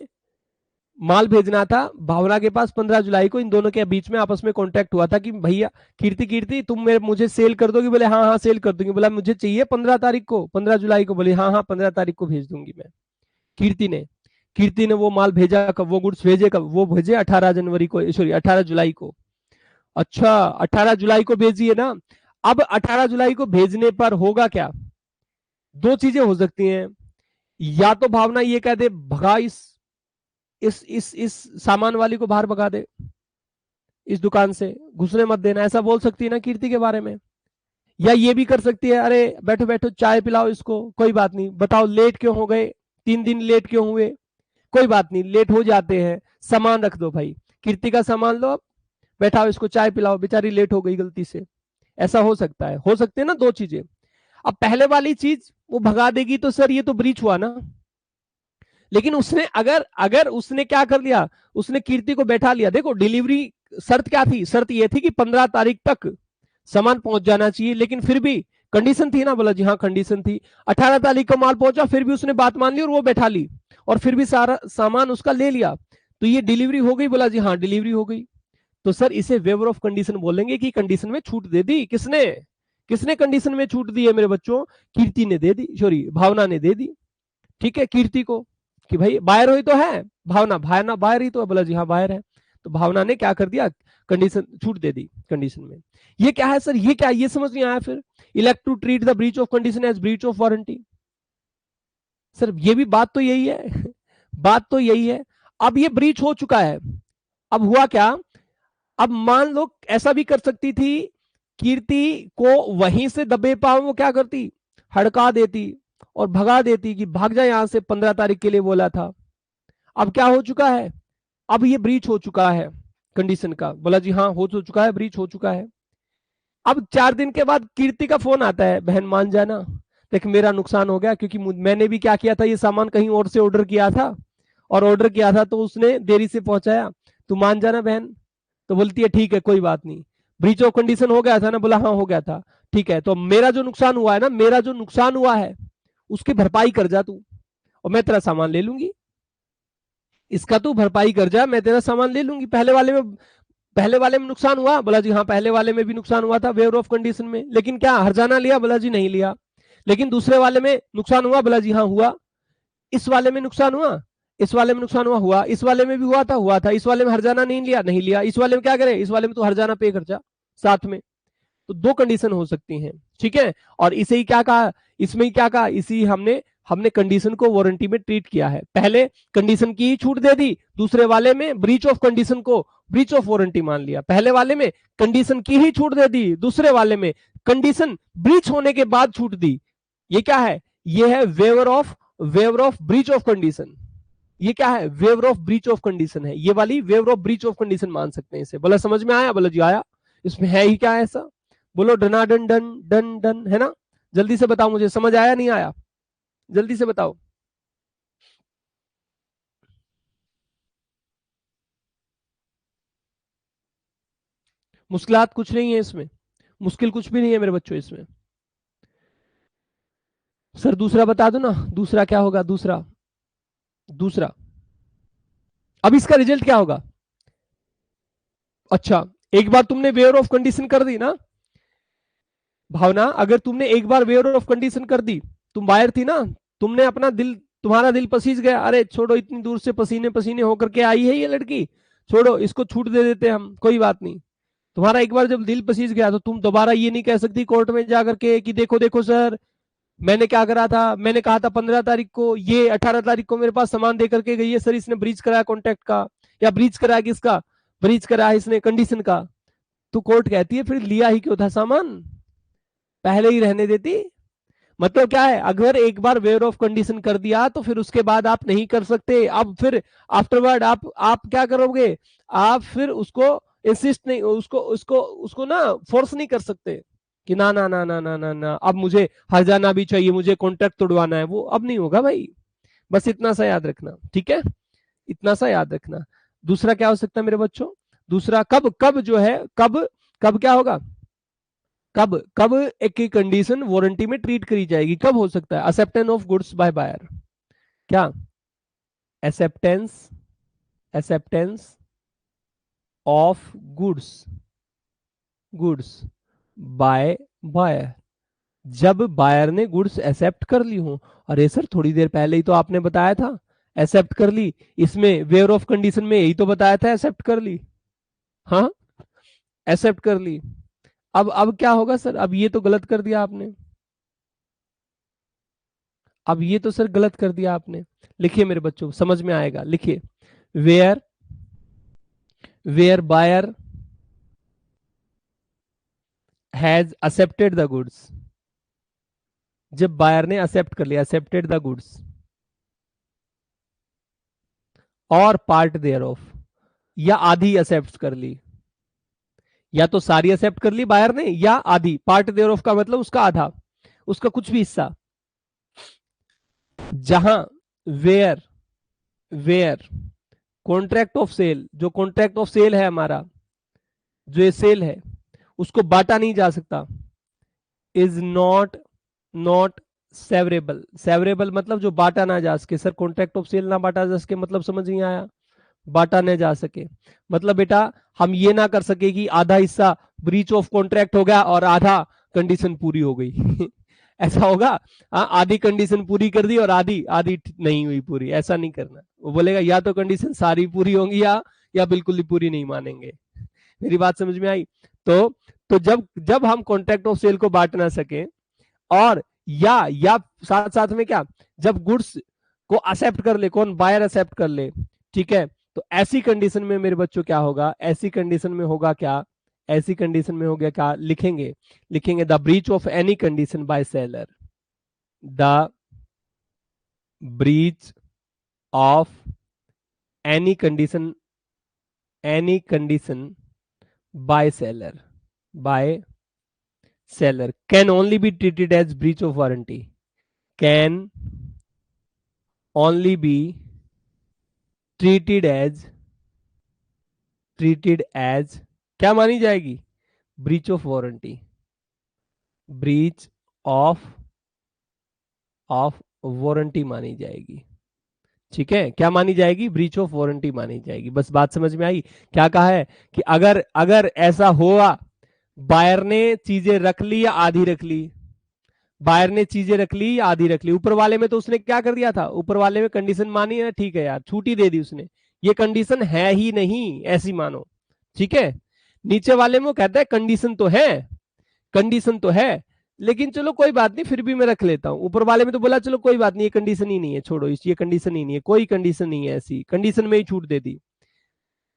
माल भेजना था भावना के पास 15 जुलाई को, इन दोनों के बीच में आपस में कांटेक्ट हुआ था कि भैया कीर्ति कीर्ति तुम मुझे सेल कर दोगी? बोले हाँ हाँ सेल कर दूंगी। बोला मुझे चाहिए 15 तारीख को, 15 जुलाई को। बोले हाँ हाँ 15 तारीख को भेज दूंगी मैं। कीर्ति ने वो माल भेजा कब? वो गुड्स भेजे कब? वो भेजे 18 जनवरी को, सॉरी 18 जुलाई को। अच्छा 18 जुलाई को भेजिए ना। अब 18 जुलाई को भेजने पर होगा क्या? दो चीजें हो सकती हैं, या तो भावना ये कह दे भगा इस सामान वाली को बाहर भगा दे, इस दुकान से घुसने मत देना, ऐसा बोल सकती है ना कीर्ति के बारे में। या ये भी कर सकती है अरे बैठो बैठो चाय पिलाओ इसको, कोई बात नहीं, बताओ लेट क्यों हो गए, 3 दिन लेट क्यों हुए, कोई बात नहीं, लेट हो जाते हैं, सामान रख दो भाई, कीर्ति का सामान लो, अब बैठाओ, इसको चाय पिलाओ, बेचारी लेट हो गई गलती से। ऐसा हो सकता है, हो सकते हैं ना दो चीजें। अब पहले वाली चीज वो भगा देगी तो सर ये तो ब्रीच हुआ ना। लेकिन उसने अगर अगर उसने क्या कर लिया, उसने कीर्ति को बैठा लिया, देखो डिलीवरी शर्त क्या थी, शर्त ये थी कि 15 तारीख तक सामान पहुंच जाना चाहिए, लेकिन फिर भी कंडीशन थी ना, बोला जी हाँ कंडीशन थी। 18 तारीख को माल पहुंचा, फिर भी उसने बात मान ली और वो बैठा ली, और फिर भी सारा सामान उसका ले लिया, तो ये डिलीवरी हो गई, बोला जी हाँ डिलीवरी हो गई। तो सर इसे वेवर ऑफ कंडीशन बोलेंगे कि कंडीशन में छूट दे दी। किसने किसने कंडीशन में छूट दी है मेरे बच्चों? कीर्ति ने दे दी, सॉरी भावना ने दे दी। ठीक है, कीर्ति को कि भाई बायर हुई तो है, भावना भावना बायर ही तो है, बोला जी हाँ बायर है, तो भावना ने क्या कर दिया, कंडीशन छूट दे दी कंडीशन में। ये क्या है सर, ये क्या, ये समझ नहीं आया फिर। Elect to treat the breach of condition as breach of warranty. Sir ये भी बात तो यही है बात तो यही है। अब ये ब्रीच हो चुका है, अब हुआ क्या, अब मान लो ऐसा भी कर सकती थी, कीर्ति को वहीं से दबे पाओ वो क्या करती, हड़का देती और भगा देती कि भाग जाए यहां से, 15 तारीख के लिए बोला था। अब क्या हो चुका है, अब ये ब्रीच हो चुका है कंडीशन का, बोला जी हाँ हो तो चुका है, ब्रीच हो चुका है। अब 4 दिन के बाद कीर्ति का फोन आता है, बहन मान जाना, देख मेरा नुकसान हो गया, क्योंकि मैंने भी क्या किया था, ये सामान कहीं और से ऑर्डर किया था, और ऑर्डर किया था तो उसने देरी से पहुंचाया, तू मान जाना बहन। तो बोलती है ठीक है कोई बात नहीं, ब्रीच ऑफ कंडीशन हो गया था ना, बोला हाँ हो गया था, ठीक है, तो मेरा जो नुकसान हुआ है ना, मेरा जो नुकसान हुआ है उसकी भरपाई कर जा तू, और मैं तेरा सामान ले लूंगी, इसका तू भरपाई कर जा, मैं तेरा सामान ले लूंगी। पहले वाले में नुकसान हुआ, बोला जी हाँ पहले वाले में भी नुकसान हुआ था वेवर ऑफ कंडीशन में, लेकिन क्या हर्जाना लिया, बोला जी नहीं लिया। लेकिन दूसरे वाले में नुकसान हुआ, बोला जी हाँ हुआ। इस वाले में नुकसान हुआ, इस वाले में नुकसान हुआ, हुआ, इस वाले में भी हुआ था, इस वाले में हर्जाना नहीं लिया, नहीं लिया, इस वाले में क्या करे, इस वाले में तो हर्जाना पे कर जा साथ में। तो दो कंडीशन हो सकती हैं, ठीक है। और इसे ही क्या कहा, इसमें ही क्या कहा, इसी हमने हमने कंडीशन को वारंटी में ट्रीट किया है। पहले कंडीशन की ही छूट दे दी, दूसरे वाले में ब्रीच ऑफ कंडीशन को ब्रीच ऑफ वारंटी मान लिया। पहले वाले में कंडीशन की ही छूट दे दी, दूसरे वाले में कंडीशन ब्रीच होने के बाद छूट दी। ये क्या है, ये है waiver of breach of condition. ये क्या है, waiver of breach of condition है, ये वाली waiver of breach of condition मान सकते हैं इसे। बोला समझ में आया, बोला जी आया। इसमें है ही क्या ऐसा, बोलो डना डन डन डन डन, है ना। जल्दी से बताओ मुझे, समझ आया नहीं आया, जल्दी से बताओ। मुश्किलात कुछ नहीं है इसमें, मुश्किल कुछ भी नहीं है मेरे बच्चों इसमें। सर दूसरा बता दो ना, दूसरा क्या होगा, दूसरा दूसरा अब इसका रिजल्ट क्या होगा। अच्छा, एक बार तुमने वेयर ऑफ कंडीशन कर दी ना भावना, अगर तुमने एक बार वेयर ऑफ कंडीशन कर दी, तुम बाहर थी ना, तुमने अपना दिल, तुम्हारा दिल पसीज गया, अरे छोड़ो इतनी दूर से पसीने पसीने होकर के आई है ये लड़की, छोड़ो इसको छूट दे देते हम, कोई बात नहीं। तुम्हारा एक बार जब दिल पसीज गया तो तुम दोबारा ये नहीं कह सकती कोर्ट में जाकर के कि देखो देखो सर मैंने क्या करा था, मैंने कहा था 15 तारीख को, ये 18 तारीख को मेरे पास सामान दे करके गई है, सर इसने ब्रीच कराया कॉन्ट्रैक्ट का, या ब्रीच कराया किसका, ब्रीच कराया इसने कंडीशन का। तो कोर्ट कहती है फिर लिया ही क्यों था सामान, पहले ही रहने देती। मतलब क्या है, अगर एक बार वेयर ऑफ कंडीशन कर दिया तो फिर उसके बाद आप नहीं कर सकते, अब फिर आफ्टरवर्ड आप क्या करोगे, आप फिर उसको इंसिस्ट नहीं, उसको उसको उसको ना फोर्स नहीं कर सकते कि ना ना ना ना ना ना ना अब मुझे हर्जाना भी चाहिए, मुझे कॉन्ट्रैक्ट तोड़वाना है, वो अब नहीं होगा भाई। बस इतना सा याद रखना, ठीक है, इतना सा याद रखना। दूसरा क्या हो सकता है मेरे बच्चों, दूसरा कब कब जो है, कब कब क्या होगा, कब कब एक की कंडीशन वारंटी में ट्रीट करी जाएगी, कब हो सकता है, acceptance of goods by buyer, क्या acceptance, acceptance of goods, goods by buyer, जब बायर ने गुड्स एक्सेप्ट कर ली हो। अरे सर थोड़ी देर पहले ही तो आपने बताया था एक्सेप्ट कर ली, इसमें वेयर ऑफ कंडीशन में यही तो बताया था एक्सेप्ट कर ली, हाँ एक्सेप्ट कर ली। अब क्या होगा सर, अब ये तो गलत कर दिया आपने, अब ये तो सर गलत कर दिया आपने। लिखिए मेरे बच्चों समझ में आएगा, लिखिए where, where buyer has accepted the goods, जब बायर ने एक्सेप्ट कर लिया, एक्सेप्टेड द गुड्स, और पार्ट देयर ऑफ, या आधी एक्सेप्ट कर ली, या तो सारी एक्सेप्ट कर ली बायर ने या आधी। पार्ट देयर ऑफ का मतलब उसका आधा, उसका कुछ भी हिस्सा। जहां where, where contract of sale, जो कॉन्ट्रैक्ट ऑफ सेल है हमारा, जो ये सेल है उसको बांटा नहीं जा सकता, इज नॉट सेवरेबल। सेवरेबल मतलब जो बांटा ना जा सके। सर कॉन्ट्रैक्ट ऑफ सेल ना बांटा जा सके मतलब समझ नहीं आया। बांटा न जा सके मतलब बेटा हम ये ना कर सके कि आधा हिस्सा ब्रीच ऑफ कॉन्ट्रैक्ट हो गया और आधा कंडीशन पूरी हो गई ऐसा होगा? आधी कंडीशन पूरी कर दी और आधी आधी नहीं हुई पूरी, ऐसा नहीं करना। वो बोलेगा या तो कंडीशन सारी पूरी होंगी या बिल्कुल ही पूरी नहीं मानेंगे। मेरी बात समझ में आई? तो जब जब हम कॉन्ट्रैक्ट ऑफ सेल को बांट ना सके, और या साथ साथ में क्या, जब गुड्स को एक्सेप्ट कर ले, कौन, बायर एक्सेप्ट कर ले, ठीक है, तो ऐसी कंडीशन में मेरे बच्चों क्या होगा, ऐसी कंडीशन में होगा क्या, ऐसी कंडीशन में हो गया क्या, लिखेंगे the breach of any condition bye seller, the breach of any condition bye seller can only be treated as breach of warranty, can only be treated as क्या मानी जाएगी, breach of warranty, breach of warranty मानी जाएगी। ठीक है, क्या मानी जाएगी, ब्रीच ऑफ वारंटी मानी जाएगी। बस बात समझ में आई? क्या कहा है कि अगर ऐसा हुआ, बायर ने चीजें रख ली या आधी रख ली, बायर ने चीजें रख ली या आधी रख ली। ऊपर वाले में तो उसने क्या कर दिया था, ऊपर वाले में कंडीशन मानी है, ठीक है यार, छुट्टी दे दी उसने, ये कंडीशन है ही नहीं ऐसी मानो, ठीक है। नीचे वाले में वो कहता है कंडीशन तो है, लेकिन चलो कोई बात नहीं, फिर भी मैं रख लेता हूं। ऊपर वाले में तो बोला चलो कोई बात नहीं, ये कंडीशन ही नहीं है, छोड़ो इस, ये कंडीशन ही नहीं है, कोई कंडीशन नहीं है, ऐसी कंडीशन में ही छूट दे दी।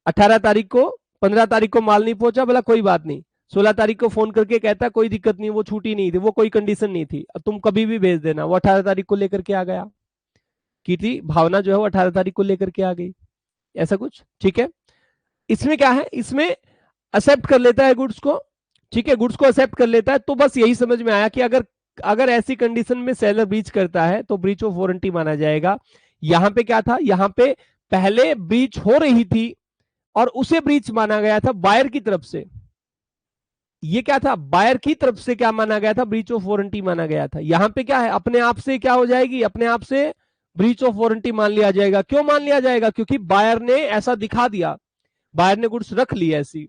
18 तारीख को, 15 तारीख को माल नहीं पहुंचा, बोला कोई बात नहीं, 16 तारीख को फोन करके कहता कोई दिक्कत नहीं, वो छुट्टी नहीं थी, वो कोई कंडीशन नहीं थी, अब तुम कभी भी भेज देना। वो 18 तारीख को लेकर के आ गया, की थी भावना जो है वो 18 तारीख को लेकर के आ गई, ऐसा कुछ, ठीक है। इसमें क्या है, इसमें एक्सेप्ट कर लेता है गुड्स को, ठीक है, गुड्स को एक्सेप्ट कर लेता है। तो बस यही समझ में आया कि अगर ऐसी कंडीशन में सेलर ब्रीच करता है तो ब्रीच ऑफ वारंटी माना जाएगा। यहां पे क्या था, यहां पे पहले ब्रीच हो रही थी और उसे ब्रीच माना गया था बायर की तरफ से। ये क्या था, बायर की तरफ से क्या माना गया था, ब्रीच ऑफ वारंटी माना गया था। यहां पे क्या है, अपने आप से क्या हो जाएगी, अपने आप से ब्रीच ऑफ वारंटी मान लिया जाएगा। क्यों मान लिया जाएगा, क्योंकि बायर ने ऐसा दिखा दिया, बायर ने गुड्स रख ली ऐसी,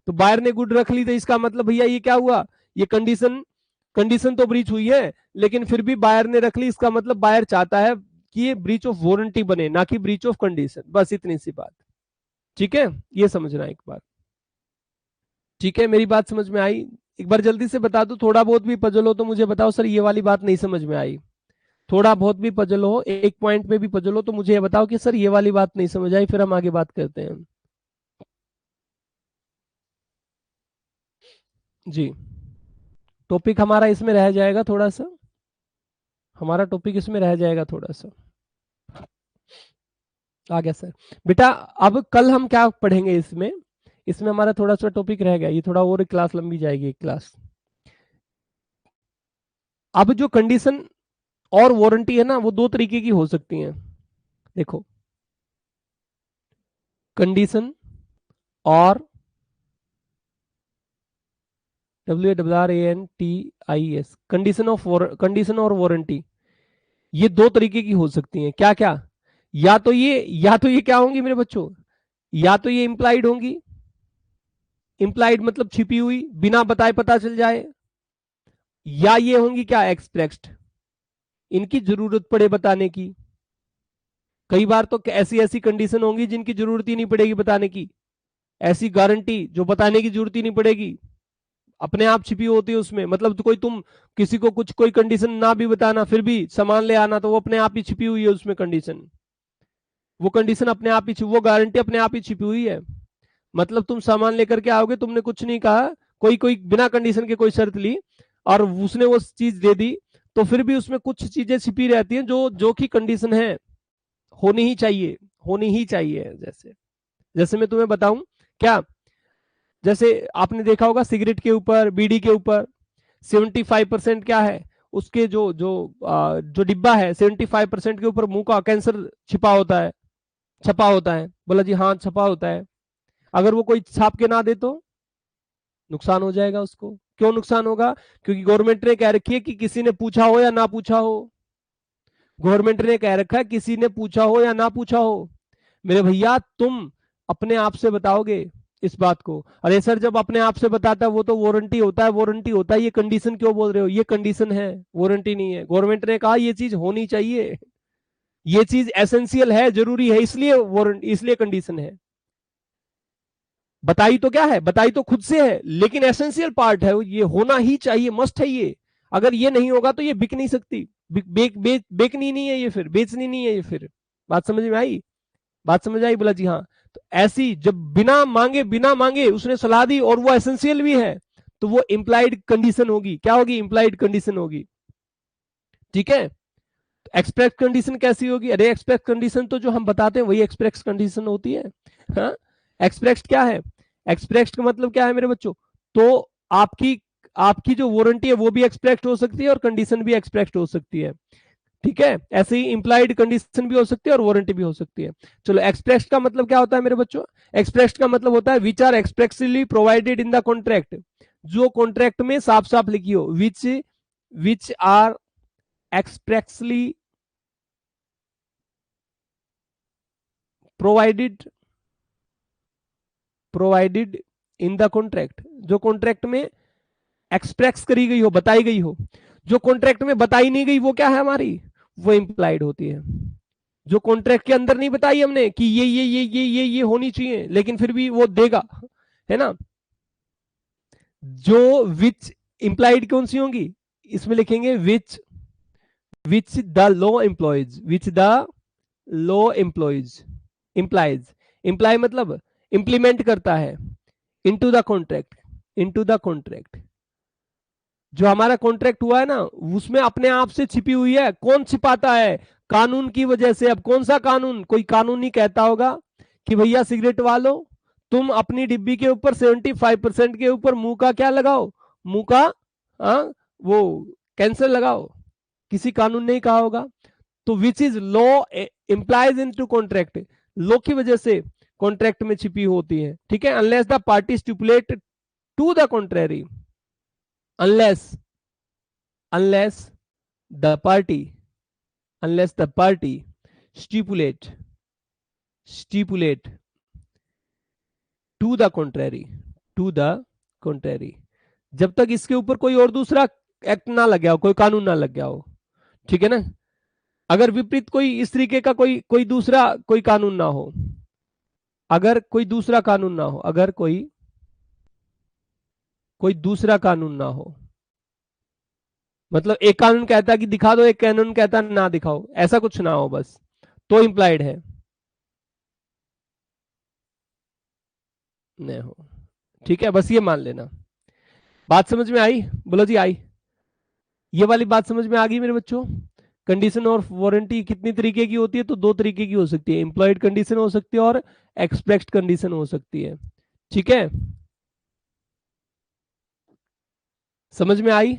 तो बायर ने गुड रख ली, तो इसका मतलब भैया ये क्या हुआ, ये कंडीशन तो ब्रीच हुई है, लेकिन फिर भी बायर ने रख ली, इसका मतलब बायर चाहता है कि ये ब्रीच ऑफ वारंटी बने, ना कि ब्रीच ऑफ कंडीशन। बस इतनी सी बात, ठीक है, ये समझना एक बार, ठीक है। मेरी बात समझ में आई? एक बार जल्दी से बता दो, थोड़ा बहुत भी पजल हो तो मुझे बताओ, सर ये वाली बात नहीं समझ में आई। थोड़ा बहुत भी पजल हो, एक पॉइंट में भी पजल हो तो मुझे ये बताओ कि सर ये वाली बात नहीं समझ आई, फिर हम आगे बात करते हैं। जी, टॉपिक हमारा इसमें रह जाएगा थोड़ा सा, हमारा टॉपिक इसमें रह जाएगा थोड़ा सा। आ गया सर। बेटा अब कल हम क्या पढ़ेंगे इसमें, इसमें हमारा थोड़ा सा टॉपिक रह गया, ये थोड़ा और क्लास लंबी जाएगी, एक क्लास। अब जो कंडीशन और वारंटी है ना, वो दो तरीके की हो सकती हैं। देखो, कंडीशन और WARRANTIS, कंडीशन और वारंटी, ये दो तरीके की हो सकती हैं। क्या क्या, या तो ये क्या होंगी मेरे बच्चों, या तो ये इंप्लाइड होंगी, इंप्लाइड मतलब छिपी हुई, बिना बताए पता चल जाए, या ये होंगी क्या, एक्सप्रेस्ड, इनकी जरूरत पड़े बताने की। कई बार तो ऐसी ऐसी कंडीशन होंगी जिनकी जरूरत ही नहीं पड़ेगी बताने की, ऐसी गारंटी जो बताने की जरूरत ही नहीं पड़ेगी, अपने आप छिपी होती है उसमें। मतलब तो तुम किसी को कुछ कोई कंडीशन ना भी बताना, फिर भी सामान ले आना, तो वो अपने आप ही छिपी हुई है उसमें कंडीशन, वो कंडीशन अपने आप ही, वो गारंटी अपने आप ही छिपी हुई है। मतलब तुम सामान लेकर के आओगे, तुमने कुछ नहीं कहा, कोई कोई बिना कंडीशन के कोई शर्त ली और उसने वो चीज दे दी, तो फिर भी उसमें कुछ चीजें छिपी रहती हैं जो जो की कंडीशन है, होनी ही चाहिए, होनी ही चाहिए। जैसे जैसे मैं तुम्हें बताऊं क्या, जैसे आपने देखा होगा सिगरेट के ऊपर, बीड़ी के ऊपर 75% क्या है, उसके जो जो जो डिब्बा है 75% के ऊपर मुंह का कैंसर छिपा होता है, छपा होता है। बोला जी हाँ छपा होता है। अगर वो कोई छाप के ना दे तो नुकसान हो जाएगा उसको। क्यों नुकसान होगा? क्योंकि गवर्नमेंट ने कह रखी है कि किसी ने पूछा हो या ना पूछा हो, गवर्नमेंट ने कह रखा है किसी ने पूछा हो या ना पूछा हो। मेरे भैया तुम अपने आप से बताओगे इस बात को। अरे सर जब अपने आप से बताता है वो तो वारंटी होता है, वारंटी होता है, ये कंडीशन क्यों बोल रहे हो? ये कंडीशन है, वारंटी नहीं है। गवर्नमेंट ने कहा ये चीज होनी चाहिए, ये चीज एसेंशियल है, जरूरी है, इसलिए वारंटी, इसलिए कंडीशन है। बताई तो क्या है, बताई तो खुद से है, लेकिन एसेंशियल पार्ट है, ये होना ही चाहिए, मस्ट है ये। अगर ये नहीं होगा तो ये बिक नहीं सकती, बेचनी नहीं है ये, फिर बेचनी नहीं है ये फिर। बात समझ में आई? बात समझ आई? बोला जी हाँ। तो ऐसी जब बिना मांगे उसने सलाह दी और वो एसेंशियल भी है, तो वो इंप्लाइड कंडीशन होगी। क्या होगी? इंप्लाइड कंडीशन होगी। ठीक है। एक्सप्रेस कंडीशन कैसी होगी? अरे एक्सप्रेस कंडीशन तो जो हम बताते हैं वही एक्सप्रेस कंडीशन होती है। हाँ, एक्सप्रेस क्या है? एक्सप्रेस का मतलब क्या है मेरे बच्चों? तो आपकी आपकी जो वारंटी है वो भी एक्सप्रेस हो सकती है और कंडीशन भी एक्सप्रेस हो सकती है। ठीक है, ऐसे ही इंप्लाइड कंडीशन भी हो सकती है और वारंटी भी हो सकती है। चलो एक्सप्रेस का मतलब क्या होता है मेरे बच्चों? एक्सप्रेस का मतलब होता है which are expressly provided in the contract, जो कॉन्ट्रैक्ट में साफ साफ लिखी हो। Which which are expressly provided provided in the contract, जो कॉन्ट्रैक्ट में एक्सप्रेस करी गई हो, बताई गई हो। जो कॉन्ट्रैक्ट में बताई नहीं गई वो क्या है हमारी? वो इंप्लाइड होती है। जो कॉन्ट्रैक्ट के अंदर नहीं बताई हमने कि ये होनी चाहिए, लेकिन फिर भी वो देगा, है ना। जो विच इंप्लाइड कौन सी होंगी? इसमें लिखेंगे which which the law employs, which the law employs implies. Imply मतलब इंप्लीमेंट करता है into the contract, into the contract. जो हमारा कॉन्ट्रैक्ट हुआ है ना, उसमें अपने आप से छिपी हुई है। कौन छिपाता है? कानून की वजह से। अब कौन सा कानून? कोई कानून नहीं कहता होगा कि भैया सिगरेट वालो तुम अपनी डिब्बी के ऊपर 75% के ऊपर मुंह का क्या लगाओ, मुंह का वो कैंसर लगाओ। किसी कानून ने ही कहा होगा। तो which is law implies into contract, law की वजह से कॉन्ट्रैक्ट में छिपी होती है। ठीक है, unless the party stipulate to the contrary, unless unless the party unless the party stipulate to the contrary, to the contrary, जब तक इसके ऊपर कोई और दूसरा एक्ट ना लग गया हो, कोई कानून ना लग गया हो। ठीक है ना। अगर विपरीत कोई इस तरीके का कोई कोई दूसरा कोई कानून ना हो, अगर कोई दूसरा कानून ना हो, अगर कोई कोई दूसरा कानून ना हो, मतलब एक कानून कहता है कि दिखा दो, एक कानून कहता है ना दिखाओ, ऐसा कुछ ना हो बस, तो इंप्लाइड है। नहीं हो। ठीक है, बस ये मान लेना। बात समझ में आई? बोलो जी आई। ये वाली बात समझ में आ गई मेरे बच्चों? कंडीशन और वारंटी कितनी तरीके की होती है? तो दो तरीके की हो सकती है, एम्प्लॉयड कंडीशन हो सकती है और एक्सप्रेस्ड कंडीशन हो सकती है। ठीक है, समझ में आई?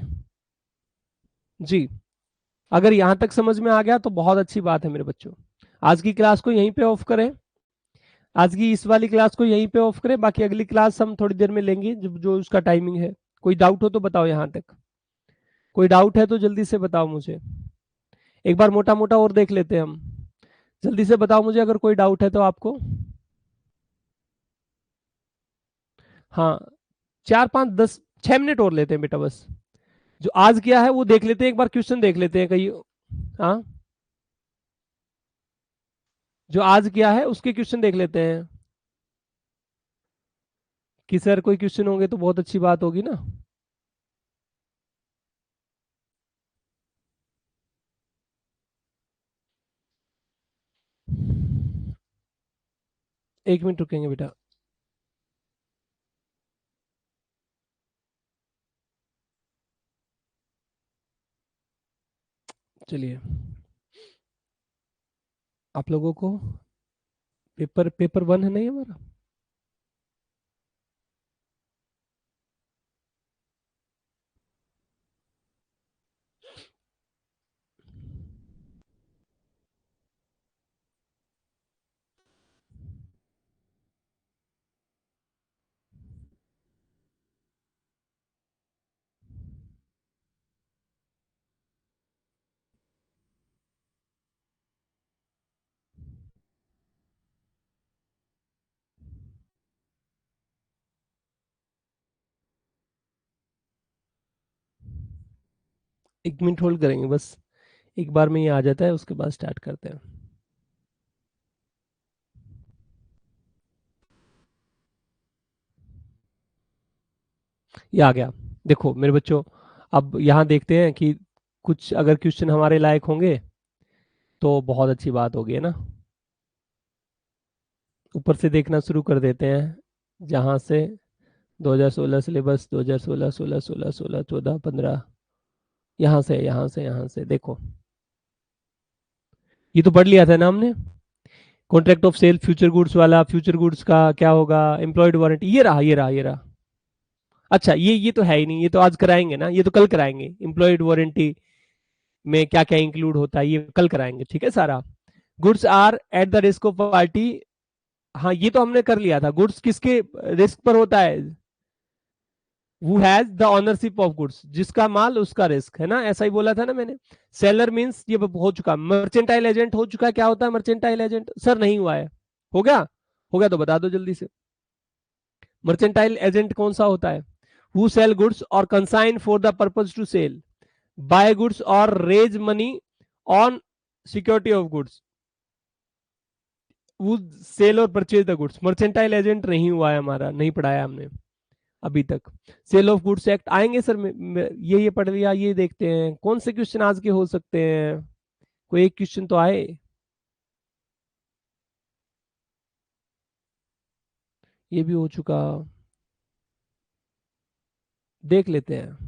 जी। अगर यहां तक समझ में आ गया तो बहुत अच्छी बात है मेरे बच्चों। आज की क्लास को यहीं पे ऑफ करें, आज की इस वाली क्लास को यहीं पे ऑफ करें। बाकी अगली क्लास हम थोड़ी देर में लेंगे, जो उसका टाइमिंग है। कोई डाउट हो तो बताओ यहां तक। कोई डाउट है तो जल्दी से बताओ मुझे। एक बार मोटा मोटा और देख लेते हैं हम। जल्दी से बताओ मुझे अगर कोई डाउट है तो आपको। हाँ, 4 5 10 6 मिनट और लेते हैं बेटा बस। जो आज किया है वो देख लेते हैं, एक बार क्वेश्चन देख लेते हैं कहीं। हाँ, जो आज किया है उसके क्वेश्चन देख लेते हैं कि सर कोई क्वेश्चन होंगे तो बहुत अच्छी बात होगी ना। 1 मिनट रुकेंगे बेटा। चलिए। आप लोगों को पेपर 1 है नहीं हमारा? एक मिनट होल्ड करेंगे बस, एक बार में ये आ जाता है, उसके बाद स्टार्ट करते हैं। ये आ गया। देखो मेरे बच्चों, अब यहाँ देखते हैं कि कुछ अगर क्वेश्चन हमारे लायक होंगे तो बहुत अच्छी बात होगी, है ना। ऊपर से देखना शुरू कर देते हैं, जहाँ से 2016 सिलेबस, 2016, 16, 16, 16, 14, 15, यहाँ से देखो, ये तो पढ़ लिया था ना हमने। Contract of sale future goods वाला, फ्यूचर गुड्स का क्या होगा, एम्प्लॉयड वारंटी, ये रहा। अच्छा, ये तो है ही नहीं, ये तो आज कराएंगे ना, ये तो कल कराएंगे। एम्प्लॉयड वारंटी में क्या क्या इंक्लूड होता है ये कल कराएंगे, ठीक है सारा। Goods are at the risk of party, हाँ ये तो हमने कर लिया था। गुड्स किसके रिस्क पर होता है? Who has the ownership of goods, जिसका माल उसका रिस्क है ना, ऐसा ही बोला था ना मैंने। सेलर मींस ये हो चुका। मर्चेंटाइल एजेंट हो चुका, क्या होता है मर्चेंटाइल एजेंट? सर नहीं हुआ है, हो गया? हो गया तो बता दो जल्दी से। मर्चेंटाइल एजेंट कौन सा होता है? Who sell goods or consign for the purpose to sell, buy goods or raise money on security of goods, वो सेल और purchase the goods. Mercantile agent नहीं हुआ है हमारा, नहीं पढ़ाया हमने अभी तक। सेल ऑफ गुड्स एक्ट आएंगे सर, ये पढ़ लिया। ये देखते हैं कौन से क्वेश्चन आज के हो सकते हैं, कोई एक क्वेश्चन तो आए। ये भी हो चुका, देख लेते हैं।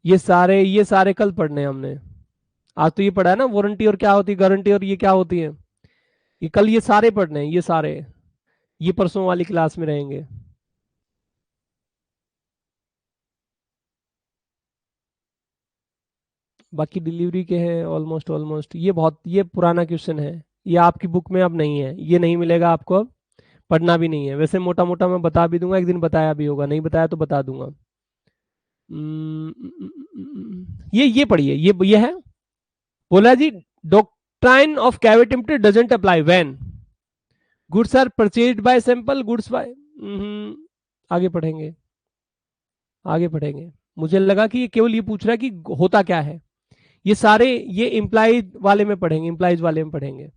ये सारे कल पढ़ने हैं हमने। आज तो ये पढ़ा है ना, वारंटी और क्या होती है, गारंटी और ये क्या होती है। ये कल ये सारे पढ़ने हैं, ये सारे, ये परसों वाली क्लास में रहेंगे। बाकी डिलीवरी के हैं ऑलमोस्ट ऑलमोस्ट। ये पुराना क्वेश्चन है, ये आपकी बुक में अब नहीं है, ये नहीं मिलेगा आपको अब, पढ़ना भी नहीं है। वैसे मोटा मोटा मैं बता भी दूंगा, एक दिन बताया भी होगा, नहीं बताया तो बता दूंगा। ये पढ़िए, ये है। बोला जी, doctrine of caveat doesn't apply when goods are purchased by sample goods by, आगे पढ़ेंगे, आगे पढ़ेंगे। मुझे लगा कि ये केवल ये पूछ रहा है कि होता क्या है। ये सारे ये इम्प्लाइज वाले में पढ़ेंगे, इम्प्लाइज वाले में पढ़ेंगे।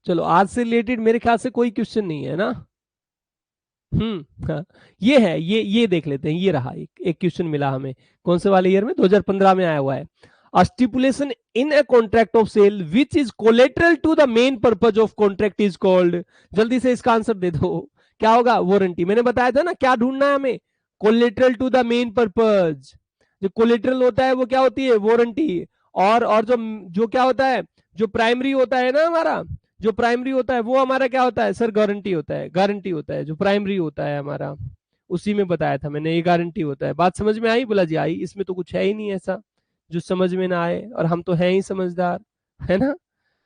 चलो आज से रिलेटेड मेरे ख्याल से कोई क्वेश्चन नहीं है ना। हाँ, ये है, ये देख लेते हैं। ये रहा, एक क्वेश्चन मिला हमें। कौन से वाले ईयर में? 2015 में आया हुआ है। A stipulation in a contract of sale which is collateral to the main purpose of contract is called, जल्दी से इसका आंसर दे दो, क्या होगा? वारंटी। मैंने बताया था ना क्या ढूंढना है हमें, collateral to the main purpose. जो कोलेटरल होता है वो क्या होती है? वारंटी। और जो जो क्या होता है, जो प्राइमरी होता है ना हमारा, जो प्राइमरी होता है वो हमारा क्या होता है सर? गारंटी होता है, गारंटी होता है जो प्राइमरी होता है हमारा। उसी में बताया था मैंने, ये गारंटी होता है। बात समझ में आई? बोला जी आई। इसमें तो कुछ है ही नहीं ऐसा जो समझ में ना आए, और हम तो हैं ही समझदार, है ना।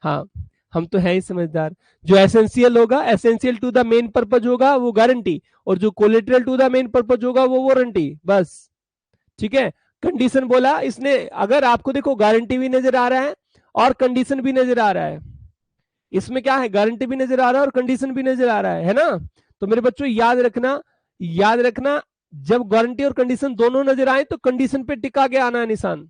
हाँ, हम तो हैं ही समझदार। जो एसेंशियल होगा, essential to the main purpose होगा वो गारंटी, और जो collateral to the main purpose होगा वो वारंटी, बस। ठीक है। कंडीशन बोला इसने, अगर आपको देखो गारंटी भी नजर आ रहा है और कंडीशन भी नजर आ रहा है, इसमें क्या है, गारंटी भी नजर आ रहा है और कंडीशन भी नजर आ रहा है ना। तो मेरे बच्चों याद रखना, याद रखना, जब गारंटी और कंडीशन दोनों नजर आए तो कंडीशन पे टिका के आना है निशान,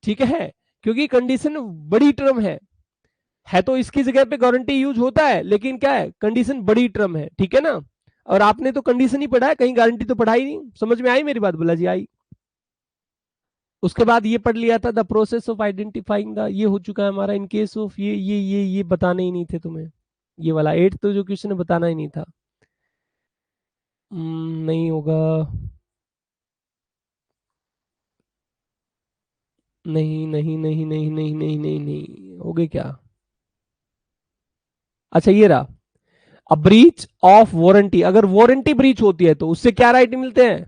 ठीक है। क्योंकि कंडीशन बड़ी टर्म है तो इसकी जगह पे गारंटी यूज होता है, लेकिन क्या है, कंडीशन बड़ी टर्म है, ठीक है ना। और आपने तो कंडीशन ही पढ़ा है, कहीं गारंटी तो पढ़ा ही नहीं। समझ में आई मेरी बात? बोला जी आई। उसके बाद ये पढ़ लिया था the process of identifying the, ये हो चुका है हमारा। इन केस ऑफ ये बताने ही नहीं थे तुम्हें, ये वाला 8 तो जो क्वेश्चन बताना ही नहीं था। नहीं होगा। नहीं नहीं नहीं नहीं नहीं नहीं नहीं नहीं, हो गए क्या? अच्छा ये रहा, अ ब्रीच ऑफ वारंटी, अगर वारंटी ब्रीच होती है तो उससे क्या राइट मिलते हैं?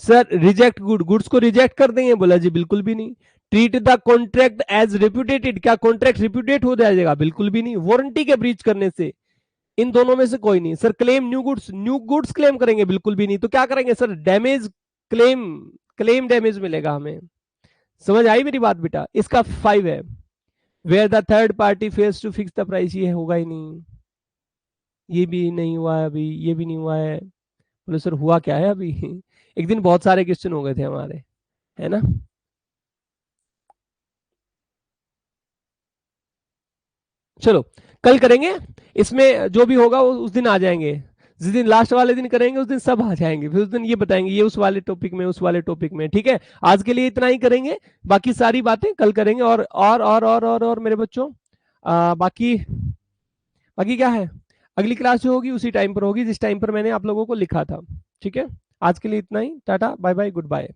सर रिजेक्ट गुड्स को रिजेक्ट कर देंगे, बोला जी बिल्कुल भी नहीं। ट्रीट द कॉन्ट्रैक्ट एज रिप्यूटेटेड, क्या कॉन्ट्रैक्ट रिप्यूटेट हो जाएगा? बिल्कुल भी नहीं, वारंटी के ब्रीच करने से। इन दोनों में से कोई नहीं। Sir claim new goods claim करेंगे? बिल्कुल भी नहीं। तो क्या करेंगे sir? Damage claim, claim damage मिलेगा हमें। समझ आई मेरी बात बेटा? इसका 5 है, where the third party fails to fix the price, ये होगा ही नहीं। ये भी नहीं हुआ है अभी, ये भी नहीं हुआ है। बोले सर हुआ क्या है अभी? एक दिन बहुत सारे क्वेश्चन हो गए थे हमारे, है ना? चलो कल करेंगे, इसमें जो भी होगा वो उस दिन आ जाएंगे। जिस दिन लास्ट वाले दिन करेंगे उस दिन सब आ जाएंगे, फिर उस दिन ये बताएंगे ये उस वाले टॉपिक में, उस वाले टॉपिक में। ठीक है, आज के लिए इतना ही करेंगे, बाकी सारी बातें कल करेंगे। और मेरे बच्चों, बाकी बाकी क्या है, अगली क्लास जो होगी उसी टाइम पर होगी जिस टाइम पर मैंने आप लोगों को लिखा था। ठीक है, आज के लिए इतना ही, tata bye bye good bye.